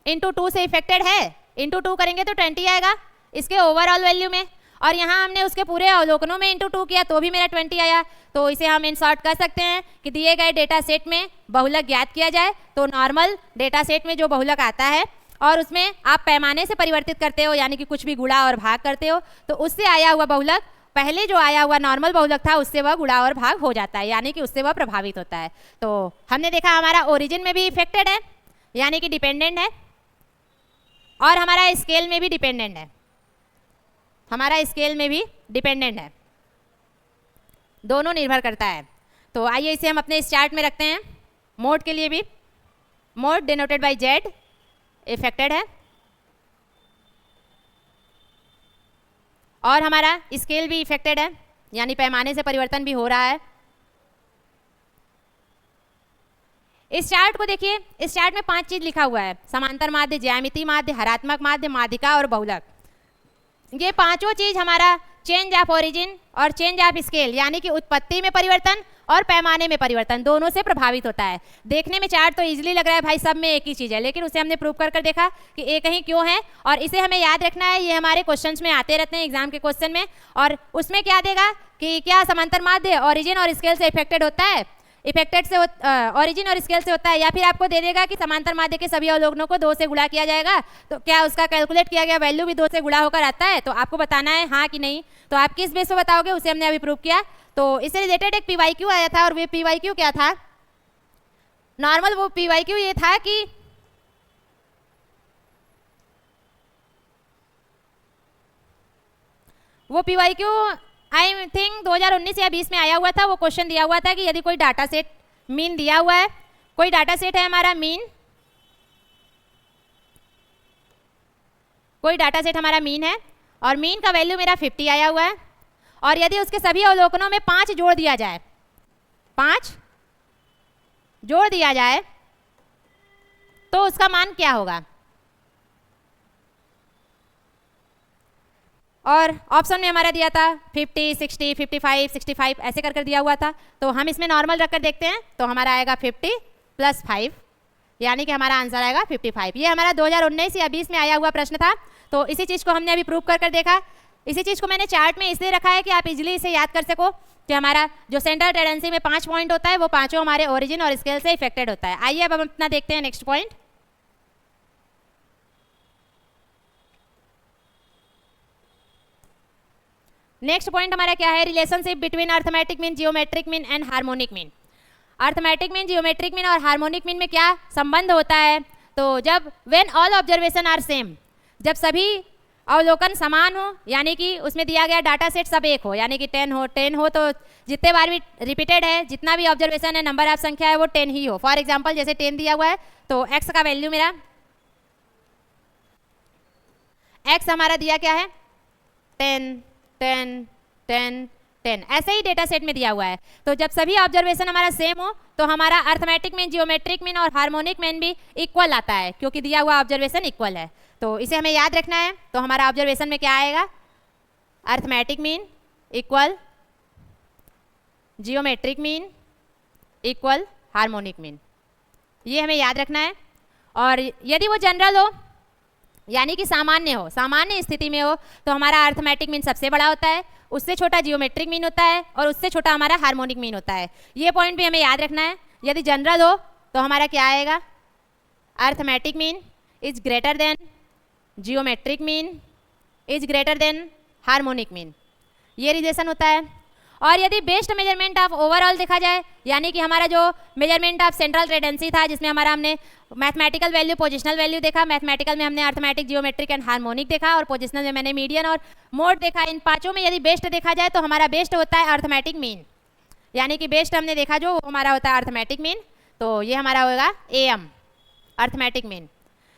इंटू 2 से इफेक्टेड है, इंटू 2 करेंगे तो 20 आएगा इसके ओवरऑल वैल्यू में, और यहाँ हमने उसके पूरे अवलोकनों में इंटू 2 किया तो भी मेरा 20 आया। तो इसे हम इन शॉर्ट कर सकते हैं कि दिए गए डेटा सेट में बहुलक ज्ञात किया जाए, तो नॉर्मल डेटा सेट में जो बहुलक आता है और उसमें आप पैमाने से परिवर्तित करते हो, यानी कि कुछ भी गुणा और भाग करते हो, तो उससे आया हुआ बहुलक पहले जो आया हुआ नॉर्मल बहुलक था उससे वह गुणा और भाग हो जाता है, यानी कि उससे वह प्रभावित होता है। तो हमने देखा हमारा ओरिजिन में भी इफेक्टेड है, यानी कि डिपेंडेंट है, और हमारा स्केल में भी डिपेंडेंट है, हमारा स्केल में भी डिपेंडेंट है, दोनों निर्भर करता है। तो आइए इसे हम अपने इस चार्ट में रखते हैं। मोड के लिए भी mode denoted by Z affected है, और हमारा स्केल भी इफेक्टेड है, यानी पैमाने से परिवर्तन भी हो रहा है। इस चार्ट को देखिए, इस चार्ट में 5 चीज लिखा हुआ है, समांतर माध्य, ज्यामितीय माध्य, हरात्मक माध्य, माध्यिका और बहुलक। ये पांचों चीज हमारा चेंज ऑफ ओरिजिन और चेंज ऑफ स्केल, यानी कि उत्पत्ति में परिवर्तन और पैमाने में परिवर्तन, दोनों से प्रभावित होता है। देखने में चार्ट तो इजीली लग रहा है भाई सब में एक ही चीज है, लेकिन उसे हमने प्रूव कर देखा कि एक ही क्यों है, और इसे हमें याद रखना है। ये हमारे क्वेश्चंस में आते रहते हैं एग्जाम के क्वेश्चन में, और उसमें क्या देगा कि क्या समांतर माध्य ओरिजिन और स्केल से इफेक्टेड होता है, इफेक्टेड से ओरिजिन और स्केल से होता है, या फिर आपको दे देगा कि समांतर माध्य के सभी अवलोकनों को 2 से गुणा किया जाएगा, तो क्या उसका कैलकुलेट किया गया वैल्यू भी 2 से गुणा होकर आता है, तो आपको बताना है हाँ कि नहीं। तो आप किस बेस पे बताओगे, उसे हमने अभी प्रूव किया। तो इससे रिलेटेड एक PYQ आया था, और वो PYQ क्या था, नॉर्मल वो PYQ ये था कि वो PYQ आई थिंक 2019 या 20 में आया हुआ था, वो क्वेश्चन दिया हुआ था कि यदि कोई डाटा सेट मीन दिया हुआ है, कोई डाटा सेट है हमारा मीन, कोई डाटा सेट हमारा मीन है और मीन का वैल्यू मेरा 50 आया हुआ है, और यदि उसके सभी अवलोकनों में 5 जोड़ दिया जाए, 5 जोड़ दिया जाए तो उसका मान क्या होगा। और ऑप्शन में हमारा दिया था 50, 60, 55, 65 ऐसे कर दिया हुआ था, तो हम इसमें नॉर्मल रखकर देखते हैं, तो हमारा आएगा 50 + 5, यानी कि हमारा आंसर आएगा 55। ये हमारा 2019 या 20 में आया हुआ प्रश्न था, तो इसी चीज़ को हमने अभी प्रूव कर देखा। इसी चीज़ को मैंने चार्ट में इसलिए रखा है कि आप इजीली इसे याद कर सको कि हमारा जो सेंट्रल टेंडेंसी में 5 पॉइंट होता है वो पांचों हमारे ओरिजिन और स्केल से इफेक्टेड होता है। आइए अब हम अपना देखते हैं नेक्स्ट पॉइंट। नेक्स्ट पॉइंट हमारा क्या है, relationship between arithmetic mean, geometric mean and harmonic mean. Arithmetic mean, geometric mean और हार्मोनिक मीन में क्या संबंध होता है, तो जब when all observation are same, जब सभी अवलोकन समान हो, यानी कि उसमें दिया गया डाटा सेट सब एक हो, यानी कि 10 हो तो जितने बार भी रिपीटेड है, जितना भी ऑब्जर्वेशन है, नंबर ऑफ संख्या है वो 10 ही हो। फॉर एग्जांपल जैसे 10 दिया हुआ है तो x का वैल्यू मेरा, x हमारा दिया क्या है 10 10 10 10, ऐसे ही डेटा सेट में दिया हुआ है। तो जब सभी ऑब्जर्वेशन हमारा सेम हो तो हमारा अर्थमेटिक मीन, जियोमेट्रिक मीन और हार्मोनिक मीन भी इक्वल आता है, क्योंकि दिया हुआ ऑब्जर्वेशन इक्वल है। तो इसे हमें याद रखना है। तो हमारा ऑब्जर्वेशन में क्या आएगा, arithmetic mean equal geometric mean equal harmonic mean, ये हमें याद रखना है। और यदि वो जनरल हो, यानी कि सामान्य हो, सामान्य स्थिति में हो, तो हमारा अर्थमेटिक मीन सबसे बड़ा होता है, उससे छोटा जियोमेट्रिक मीन होता है और उससे छोटा हमारा हार्मोनिक मीन होता है। ये पॉइंट भी हमें याद रखना है। यदि जनरल हो तो हमारा क्या आएगा, arithmetic mean is greater than geometric mean is greater than harmonic mean, ये रिलेशन होता है। और यदि बेस्ट मेजरमेंट ऑफ ओवरऑल देखा जाए, यानी कि हमारा जो मेजरमेंट ऑफ सेंट्रल टेंडेंसी था, जिसमें हमारा हमने मैथमेटिकल वैल्यू, पोजिशनल वैल्यू देखा, मैथमेटिकल में हमने अर्थमेटिक, जियोमेट्रिक एंड हार्मोनिक देखा, और पोजिशनल में मैंने मीडियन और मोड देखा। इन पांचों में यदि बेस्ट देखा जाए तो हमारा बेस्ट होता है अर्थमेटिक मीन, यानी कि बेस्ट हमने देखा जो हमारा होता है अर्थमेटिक मीन, तो ये हमारा होगा AM arithmetic mean.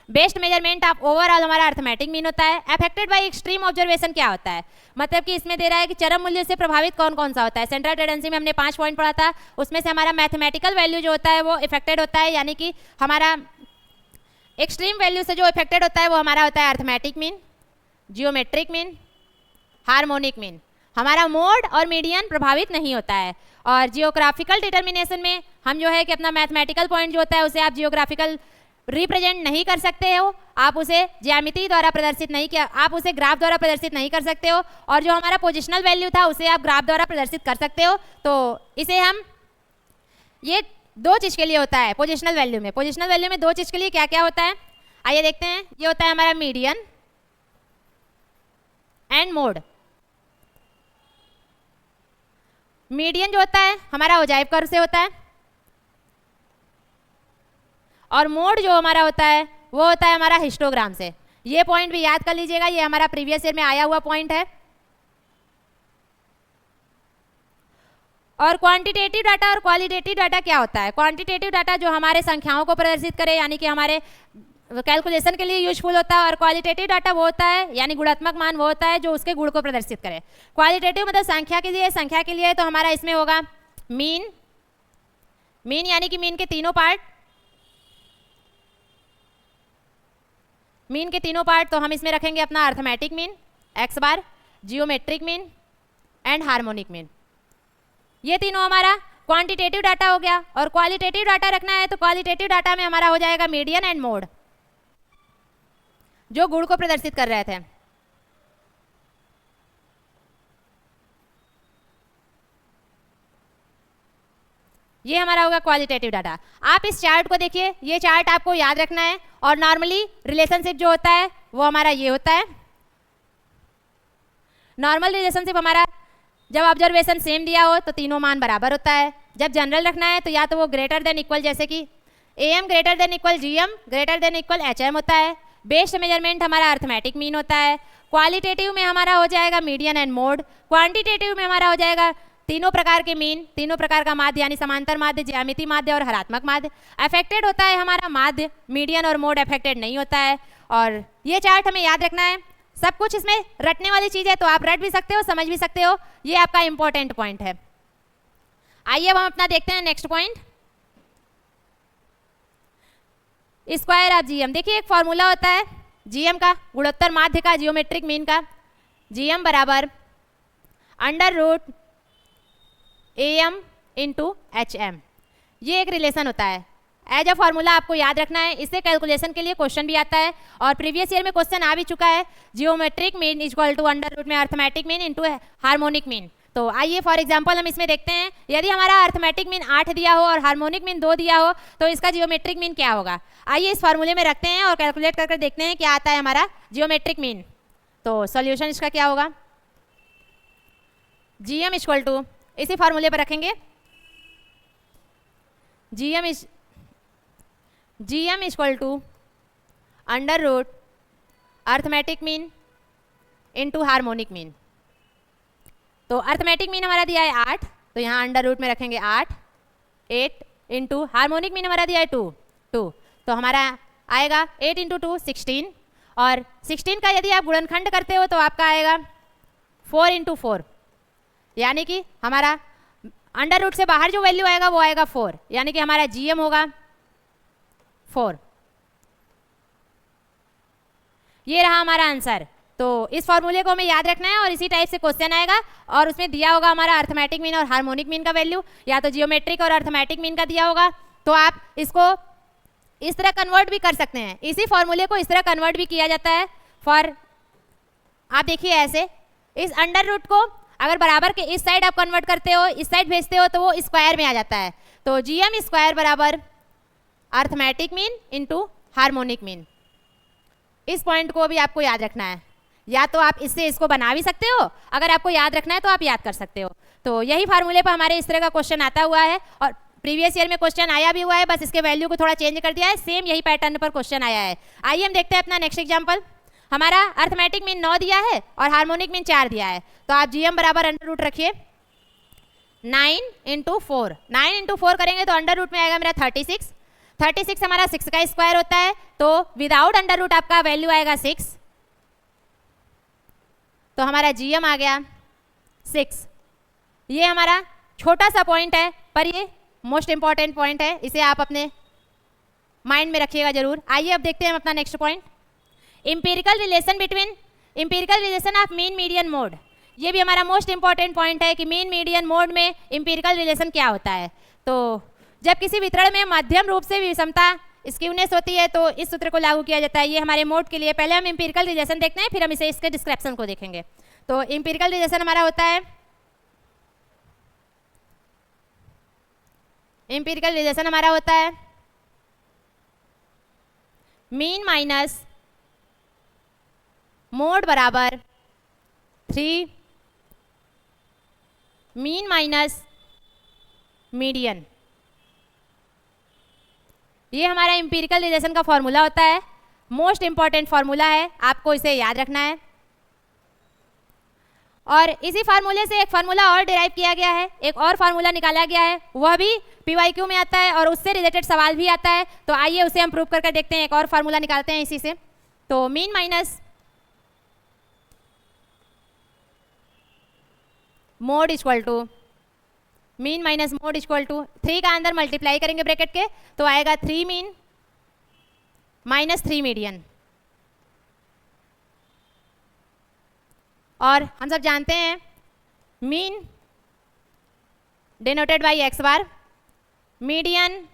Best measurement of overall हमारा अर्थमेटिक मीन होता है। अफेक्टेड बाय एक्सट्रीम ऑब्जर्वेशन क्या होता है, मतलब कि इसमें दे रहा है कि चरम मूल्य से प्रभावित कौन कौन सा होता है। सेंट्रल टेंडेंसी में हमने 5 पॉइंट पढ़ा था, उसमें से हमारा मैथमेटिकल वैल्यू जो होता है वो इफेक्टेड होता है, यानी कि हमारा एक्सट्रीम वैल्यू से जो इफेक्टेड होता है वो हमारा होता है arithmetic mean, geometric mean, harmonic mean. हमारा मोड और मीडियन प्रभावित नहीं होता है। और जियोग्राफिकल डिटर्मिनेशन में हम जो है कि अपना मैथमेटिकल पॉइंट जो होता है उसे आप जियोग्राफिकल रिप्रेजेंट नहीं कर सकते हो, आप उसे ज्यामिति द्वारा प्रदर्शित नहीं किया, आप उसे ग्राफ द्वारा प्रदर्शित नहीं कर सकते हो। और जो हमारा पोजिशनल वैल्यू था उसे आप ग्राफ द्वारा प्रदर्शित कर सकते हो। तो इसे हम, ये 2 चीज़ के लिए होता है पोजिशनल वैल्यू में। पोजिशनल वैल्यू में 2 चीज़ के लिए क्या क्या होता है, आइए देखते हैं। ये होता है हमारा मीडियन एंड मोड। मीडियन जो होता है हमारा ओजाइव कर्व से होता है, और मोड जो हमारा होता है वो होता है हमारा हिस्टोग्राम से। ये पॉइंट भी याद कर लीजिएगा, ये हमारा प्रीवियस ईयर में आया हुआ पॉइंट है। और क्वांटिटेटिव डाटा और क्वालिटेटिव डाटा क्या होता है। क्वांटिटेटिव डाटा जो हमारे संख्याओं को प्रदर्शित करे, यानी कि हमारे कैलकुलेशन के लिए यूजफुल होता है, और क्वालिटेटिव डाटा वो होता है, यानी गुणात्मक मान वो होता है जो उसके गुण को प्रदर्शित करे। क्वालिटेटिव मतलब संख्या के लिए तो हमारा इसमें होगा मीन, मीन यानी कि मीन के तीनों पार्ट, मीन के तीनों पार्ट। तो हम इसमें रखेंगे अपना arithmetic mean x bar, geometric mean and harmonic mean. ये तीनों हमारा क्वांटिटेटिव डाटा हो गया। और क्वालिटेटिव डाटा रखना है तो क्वालिटेटिव डाटा में हमारा हो जाएगा मीडियन एंड मोड, जो गुण को प्रदर्शित कर रहे थे। ये हमारा होगा क्वालिटेटिव डाटा। आप इस चार्ट को देखिए, ये चार्ट आपको याद रखना है। और नॉर्मली रिलेशनशिप जो होता है वो हमारा ये होता है। नॉर्मल रिलेशनशिप हमारा जब ऑब्जर्वेशन सेम दिया हो तो तीनों मान बराबर होता है। जब जनरल रखना है तो या तो वो ग्रेटर देन इक्वल, जैसे कि AM greater than equal GM greater than equal HM होता है। बेस्ट मेजरमेंट हमारा अर्थमेटिक मीन होता है। क्वालिटेटिव में हमारा हो जाएगा मीडियन एंड मोड, क्वांटिटेटिव में हमारा हो जाएगा तीनों प्रकार के मीन, तीनों प्रकार का माध्य यानी समांतर माध्य, ज्यामिति माध्य और हरात्मक माध्य। अफेक्टेड होता है हमारा माध्य, मीडियन और मोड अफेक्टेड नहीं होता है। और ये चार्ट हमें याद रखना है, सब कुछ इसमें रटने वाली चीज है, तो आप रट भी सकते हो, समझ भी सकते हो, ये आपका इंपॉर्टेंट पॉइंट है। आइए अब हम अपना देखते हैं next point, square of GM. देखिए एक फॉर्मूला होता है जीएम का, गुणोत्तर माध्य का, जियोमेट्रिक मीन का, जीएम बराबर under root AM into HM। ये एक रिलेशन होता है, एज अ फॉर्मूला आपको याद रखना है, इससे कैलकुलेशन के लिए क्वेश्चन भी आता है और प्रीवियस ईयर में क्वेश्चन आ भी चुका है। Geometric mean equal to under root में arithmetic mean into harmonic mean. तो आइए फॉर एग्जांपल हम इसमें देखते हैं, यदि हमारा अर्थमेटिक मीन 8 दिया हो और हार्मोनिक मीन 2 दिया हो तो इसका जियोमेट्रिक मीन क्या होगा। आइए इस फॉर्मूले में रखते हैं और कैलकुलेट करके देखते हैं क्या आता है हमारा जियोमेट्रिक मीन। तो सॉल्यूशन इसका क्या होगा, जीएम इक्वल टू, इसी फॉर्मूले पर रखेंगे, GM equal to under root arithmetic mean into harmonic mean. तो अर्थमेटिक मीन हमारा दिया है 8, तो यहाँ अंडर रूट में रखेंगे 8 इंटू हार्मोनिक मीन हमारा दिया है 2, तो हमारा आएगा 8 इंटू 2 16, और 16 का यदि आप गुणनखंड करते हो तो आपका आएगा 4 इंटू 4, यानी कि हमारा अंडर रूट से बाहर जो वैल्यू आएगा वो आएगा 4, यानी कि हमारा जीएम होगा 4। ये रहा हमारा आंसर। तो इस फॉर्मूले को हमें याद रखना है और इसी टाइप से क्वेश्चन आएगा और उसमें दिया होगा हमारा अर्थमेटिक मीन और हार्मोनिक मीन का वैल्यू, या तो जियोमेट्रिक और अर्थमेटिक मीन का दिया होगा, तो आप इसको इस तरह कन्वर्ट भी कर सकते हैं। इसी फॉर्मूले को इस तरह कन्वर्ट भी किया जाता है फॉर, आप देखिए ऐसे, इस अंडर रूट को अगर बराबर के इस साइड आप कन्वर्ट करते हो, इस साइड भेजते हो तो वो स्क्वायर में आ जाता है। तो जीएम स्क्वायर बराबर arithmetic mean into harmonic mean. इस पॉइंट को भी आपको याद रखना है, या तो आप इससे इसको बना भी सकते हो, अगर आपको याद रखना है तो आप याद कर सकते हो। तो यही फार्मूले पर हमारे इस तरह का क्वेश्चन आता हुआ है और प्रीवियस ईयर में क्वेश्चन आया भी हुआ है, बस इसके वैल्यू को थोड़ा चेंज कर दिया है, सेम यही पैटर्न पर क्वेश्चन आया है। आइए हम देखते हैं अपना नेक्स्ट एग्जाम्पल। हमारा अर्थमेटिक मीन 9 दिया है और हार्मोनिक मीन 4 दिया है, तो आप जीएम बराबर अंडर रूट रखिए 9 इंटू 4, 9 इंटू 4 करेंगे तो अंडर रूट में आएगा मेरा 36, 36 हमारा 6 का स्क्वायर होता है, तो विदाउट अंडर रूट आपका वैल्यू आएगा 6, तो हमारा जीएम आ गया 6। ये हमारा छोटा सा पॉइंट है पर ये मोस्ट इंपॉर्टेंट पॉइंट है, इसे आप अपने माइंड में रखिएगा जरूर। आइए अब देखते हैं हम अपना next point, empirical relation of mean median mode. ये भी हमारा मोस्ट इंपॉर्टेंट पॉइंट है कि मीन मीडियन मोड में इंपीरिकल रिलेशन क्या होता है। तो जब किसी वितरण में मध्यम रूप से विषमता स्क्यूनेस होती है तो इस सूत्र को लागू किया जाता है। ये हमारे मोड के लिए, पहले हम इंपीरिकल रिलेशन देखते हैं फिर हम इसे इसके डिस्क्रिप्शन को देखेंगे। तो इंपीरिकल रिलेशन हमारा होता है, इंपीरिकल रिलेशन हमारा होता है मीन माइनस मोड बराबर 3 मीन माइनस मीडियन। ये हमारा इंपीरिकल रिलेशन का फॉर्मूला होता है, मोस्ट इंपॉर्टेंट फॉर्मूला है, आपको इसे याद रखना है। और इसी फार्मूले से एक फार्मूला और डिराइव किया गया है, एक और फार्मूला निकाला गया है, वह भी पीवाईक्यू में आता है और उससे रिलेटेड सवाल भी आता है। तो आइए उसे हम प्रूव करके देखते हैं, एक और फार्मूला निकालते हैं इसी से। तो mean minus mode equal to, mean minus mode equal to 3 का अंदर मल्टीप्लाई करेंगे ब्रैकेट के तो आएगा 3 मीन माइनस 3 मीडियन। और हम सब जानते हैं mean denoted by X bar, median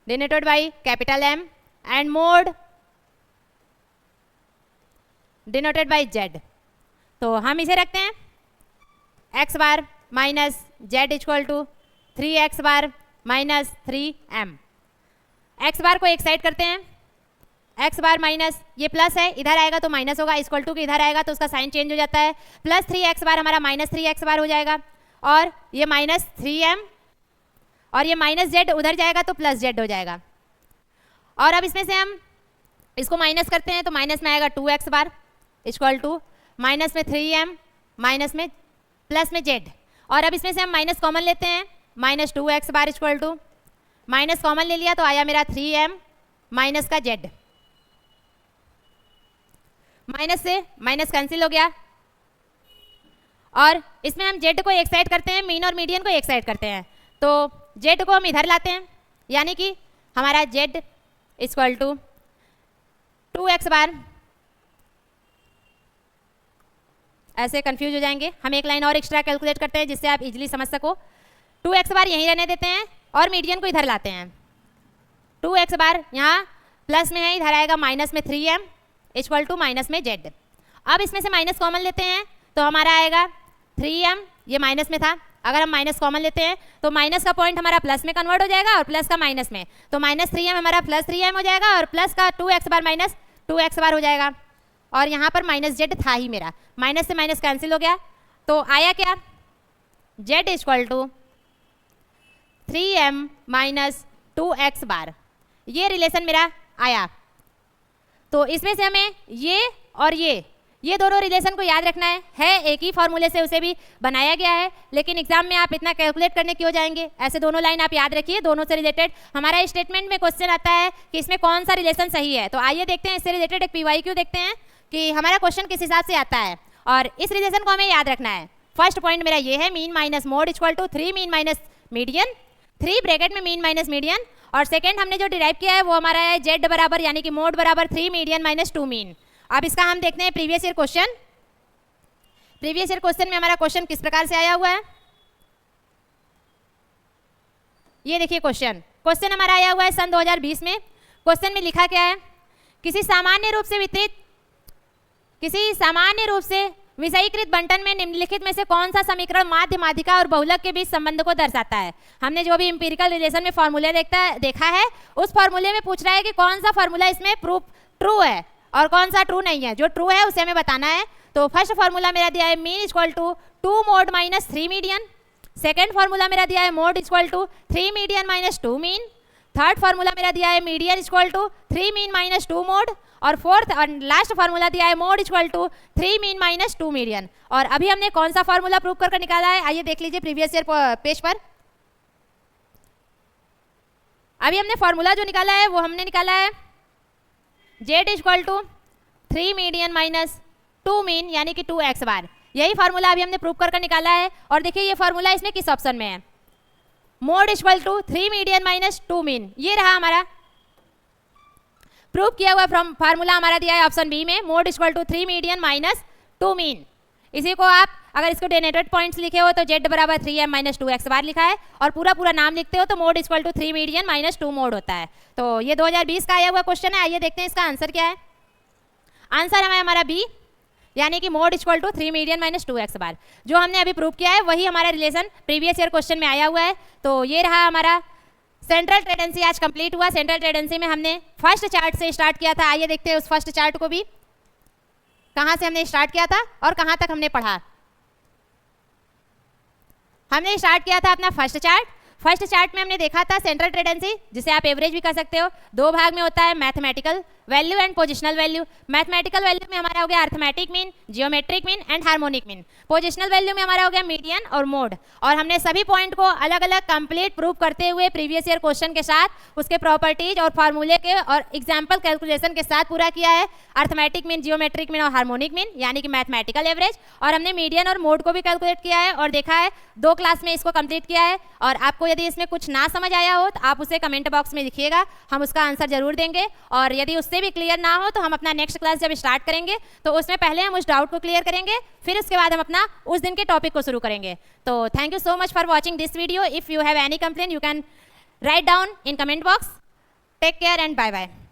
denoted by capital M and mode denoted by Z. तो हम इसे रखते हैं X bar minus Z equal to 3x bar minus 3m। X bar को एक साइड करते हैं, एक्स बार माइनस, ये प्लस है इधर आएगा तो माइनस होगा, इक्वल टू के इधर आएगा तो उसका साइन चेंज हो जाता है, प्लस 3x बार हमारा माइनस 3x बार हो जाएगा, और ये माइनस 3m और ये माइनस जेड उधर जाएगा तो प्लस जेड हो जाएगा। और अब इसमें से हम इसको माइनस करते हैं तो माइनस में आएगा 2x bar equal to minus में 3m माइनस में प्लस में z। और अब इसमें से हम माइनस कॉमन लेते हैं, minus 2x bar equal to minus common ले लिया तो आया मेरा 3m माइनस का z। माइनस से माइनस कैंसिल हो गया और इसमें हम z को एक साइड करते हैं, मीन और मीडियन को एक साइड करते हैं, तो z को हम इधर लाते हैं, यानी कि हमारा z इक्वल टू 2x बार। ऐसे कंफ्यूज हो जाएंगे, हम एक लाइन और एक्स्ट्रा कैलकुलेट करते हैं जिससे आप इजीली समझ सको। 2x बार यहीं रहने देते हैं और मीडियन को इधर लाते हैं। 2x बार यहाँ प्लस में है, इधर आएगा माइनस में 3m इक्वल टू माइनस में z। अब इसमें से माइनस कॉमन लेते हैं तो हमारा आएगा 3m, ये माइनस में था, अगर हम माइनस कॉमन लेते हैं तो माइनस का पॉइंट हमारा प्लस में कन्वर्ट हो जाएगा और प्लस का माइनस में, तो माइनस 3m हमारा प्लस 3m हो जाएगा और प्लस का 2x बार माइनस 2x बार हो जाएगा। और यहाँ पर माइनस z था ही मेरा, माइनस से माइनस कैंसिल हो गया तो आया क्या, z equal to 3m minus 2x bar, ये रिलेशन मेरा आया। तो इसमें से हमें ये और ये दोनों रिलेशन को याद रखना है एक ही फॉर्मूले से उसे भी बनाया गया है, लेकिन एग्जाम में आप इतना कैलकुलेट करने क्यों जाएंगे, ऐसे दोनों लाइन आप याद रखिए, दोनों से रिलेटेड हमारा स्टेटमेंट में क्वेश्चन आता है कि इसमें कौन सा रिलेशन सही है। तो आइए देखते हैं, इससे रिलेटेड एक PYQ देखते हैं कि हमारा क्वेश्चन किस हिसाब से आता है और इस रिलेशन को हमें याद रखना है। फर्स्ट पॉइंट मेरा ये है, mean minus mode equal to 3 mean minus median, 3 bracket में मीन माइनस मीडियन, और सेकंड हमने जो डिराइव किया है वो हमारा है z बराबर यानी कि मोड बराबर 3 मीडियन माइनस 2 मीन। अब इसका हम देखते हैं previous year question. Previous year question में हमारा क्वेश्चन किस प्रकार से आया हुआ है, ये देखिए क्वेश्चन हमारा आया हुआ है सन 2020 में। क्वेश्चन में लिखा क्या है, किसी सामान्य रूप से विषयीकृत बंटन में निम्नलिखित में से कौन सा समीकरण माध्य, माध्यिका और बहुलक के बीच संबंध को दर्शाता है। हमने जो भी इंपीरिकल रिलेशन में फॉर्मूले देखा है उस फॉर्मूले में पूछ रहा है कि कौन सा फॉर्मूला इसमें प्रूफ ट्रू है और कौन सा ट्रू नहीं है। जो ट्रू है उसे हमें बताना है। तो फर्स्ट फॉर्मूला मेरा दिया है mean equal to 2 mode minus 3 median, second formula मेरा दिया है mode equal to 3 median minus 2 mean, third formula मेरा दिया है median equal to 3 mean minus 2 mode, और फोर्थ और लास्ट फार्मूला दिया है mode equal to 3 mean minus 2 median. और अभी हमने कौन सा फार्मूला प्रूव करके निकाला है, आइए देख लीजिए प्रीवियस ईयर पेज पर। अभी हमने फार्मूला जो निकाला है वो हमने निकाला है z equal to 3 median minus 2 mean यानी कि 2x बार। यही फार्मूला अभी हमने प्रूव करके निकाला है और देखिए ये फार्मूला इसमें किस ऑप्शन में है, mode equal to 3 median minus 2 mean, ये रहा हमारा प्रूव किया हुआ फार्मूला हमारा दिया है ऑप्शन बी में, mode equal to 3 median minus 2 mean. इसी को आप अगर इसको डेनेटेड पॉइंट्स लिखे हो तो z बराबर 3m माइनस 2x बार लिखा है और पूरा नाम लिखते हो तो mode equal to 3 median minus 2 mode होता है। तो ये 2020 का आया हुआ क्वेश्चन है। आइए देखते हैं इसका आंसर क्या है। आंसर है हमारा बी यानी कि mode equal to 3 median minus 2x bar. जो हमने अभी प्रूव किया है वही हमारा रिलेशन प्रीवियस ईयर क्वेश्चन में आया हुआ है। तो ये रहा हमारा सेंट्रल टेंडेंसी, आज कंप्लीट हुआ। सेंट्रल टेंडेंसी में हमने फर्स्ट चार्ट से स्टार्ट किया था। आइए देखते हैं उस फर्स्ट चार्ट को भी, कहाँ से हमने स्टार्ट किया था और कहाँ तक हमने पढ़ा। हमने स्टार्ट किया था अपना फर्स्ट चार्ट। फर्स्ट चार्ट में हमने देखा था सेंट्रल टेंडेंसी, जिसे आप एवरेज भी कर सकते हो। दो भाग में होता है, mathematical value and positional value. Mathematical value में हमारा हो गया arithmetic mean, geometric mean and harmonic mean. Positional value में हमारा हो गया मीडियन और मोड। और हमने सभी पॉइंट को अलग अलग कंप्लीट प्रूव करते हुए प्रीवियस ईयर क्वेश्चन के साथ, उसके प्रॉपर्टीज और फार्मूले के और एग्जाम्पल कैलकुलेशन के साथ पूरा किया है। अर्थमेटिक मीन, जियोमेट्रिक मीन और हार्मोनिक मीन यानी कि मैथमेटिकल एवरेज। और हमने मीडियन और मोड को भी कैलकुलेट किया है और देखा है। 2 क्लास में इसको कंप्लीट किया है। और आपको यदि इसमें कुछ ना समझ आया हो तो आप उसे कमेंट बॉक्स में लिखिएगा, हम उसका आंसर जरूर देंगे। और यदि उससे भी क्लियर ना हो तो हम अपना नेक्स्ट क्लास जब स्टार्ट करेंगे तो उसमें पहले हम उस डाउट को क्लियर करेंगे, फिर उसके बाद हम अपना उस दिन के टॉपिक को शुरू करेंगे। तो thank you so much for watching this video. If you have any complain you can write down in comment box. Take care and bye bye.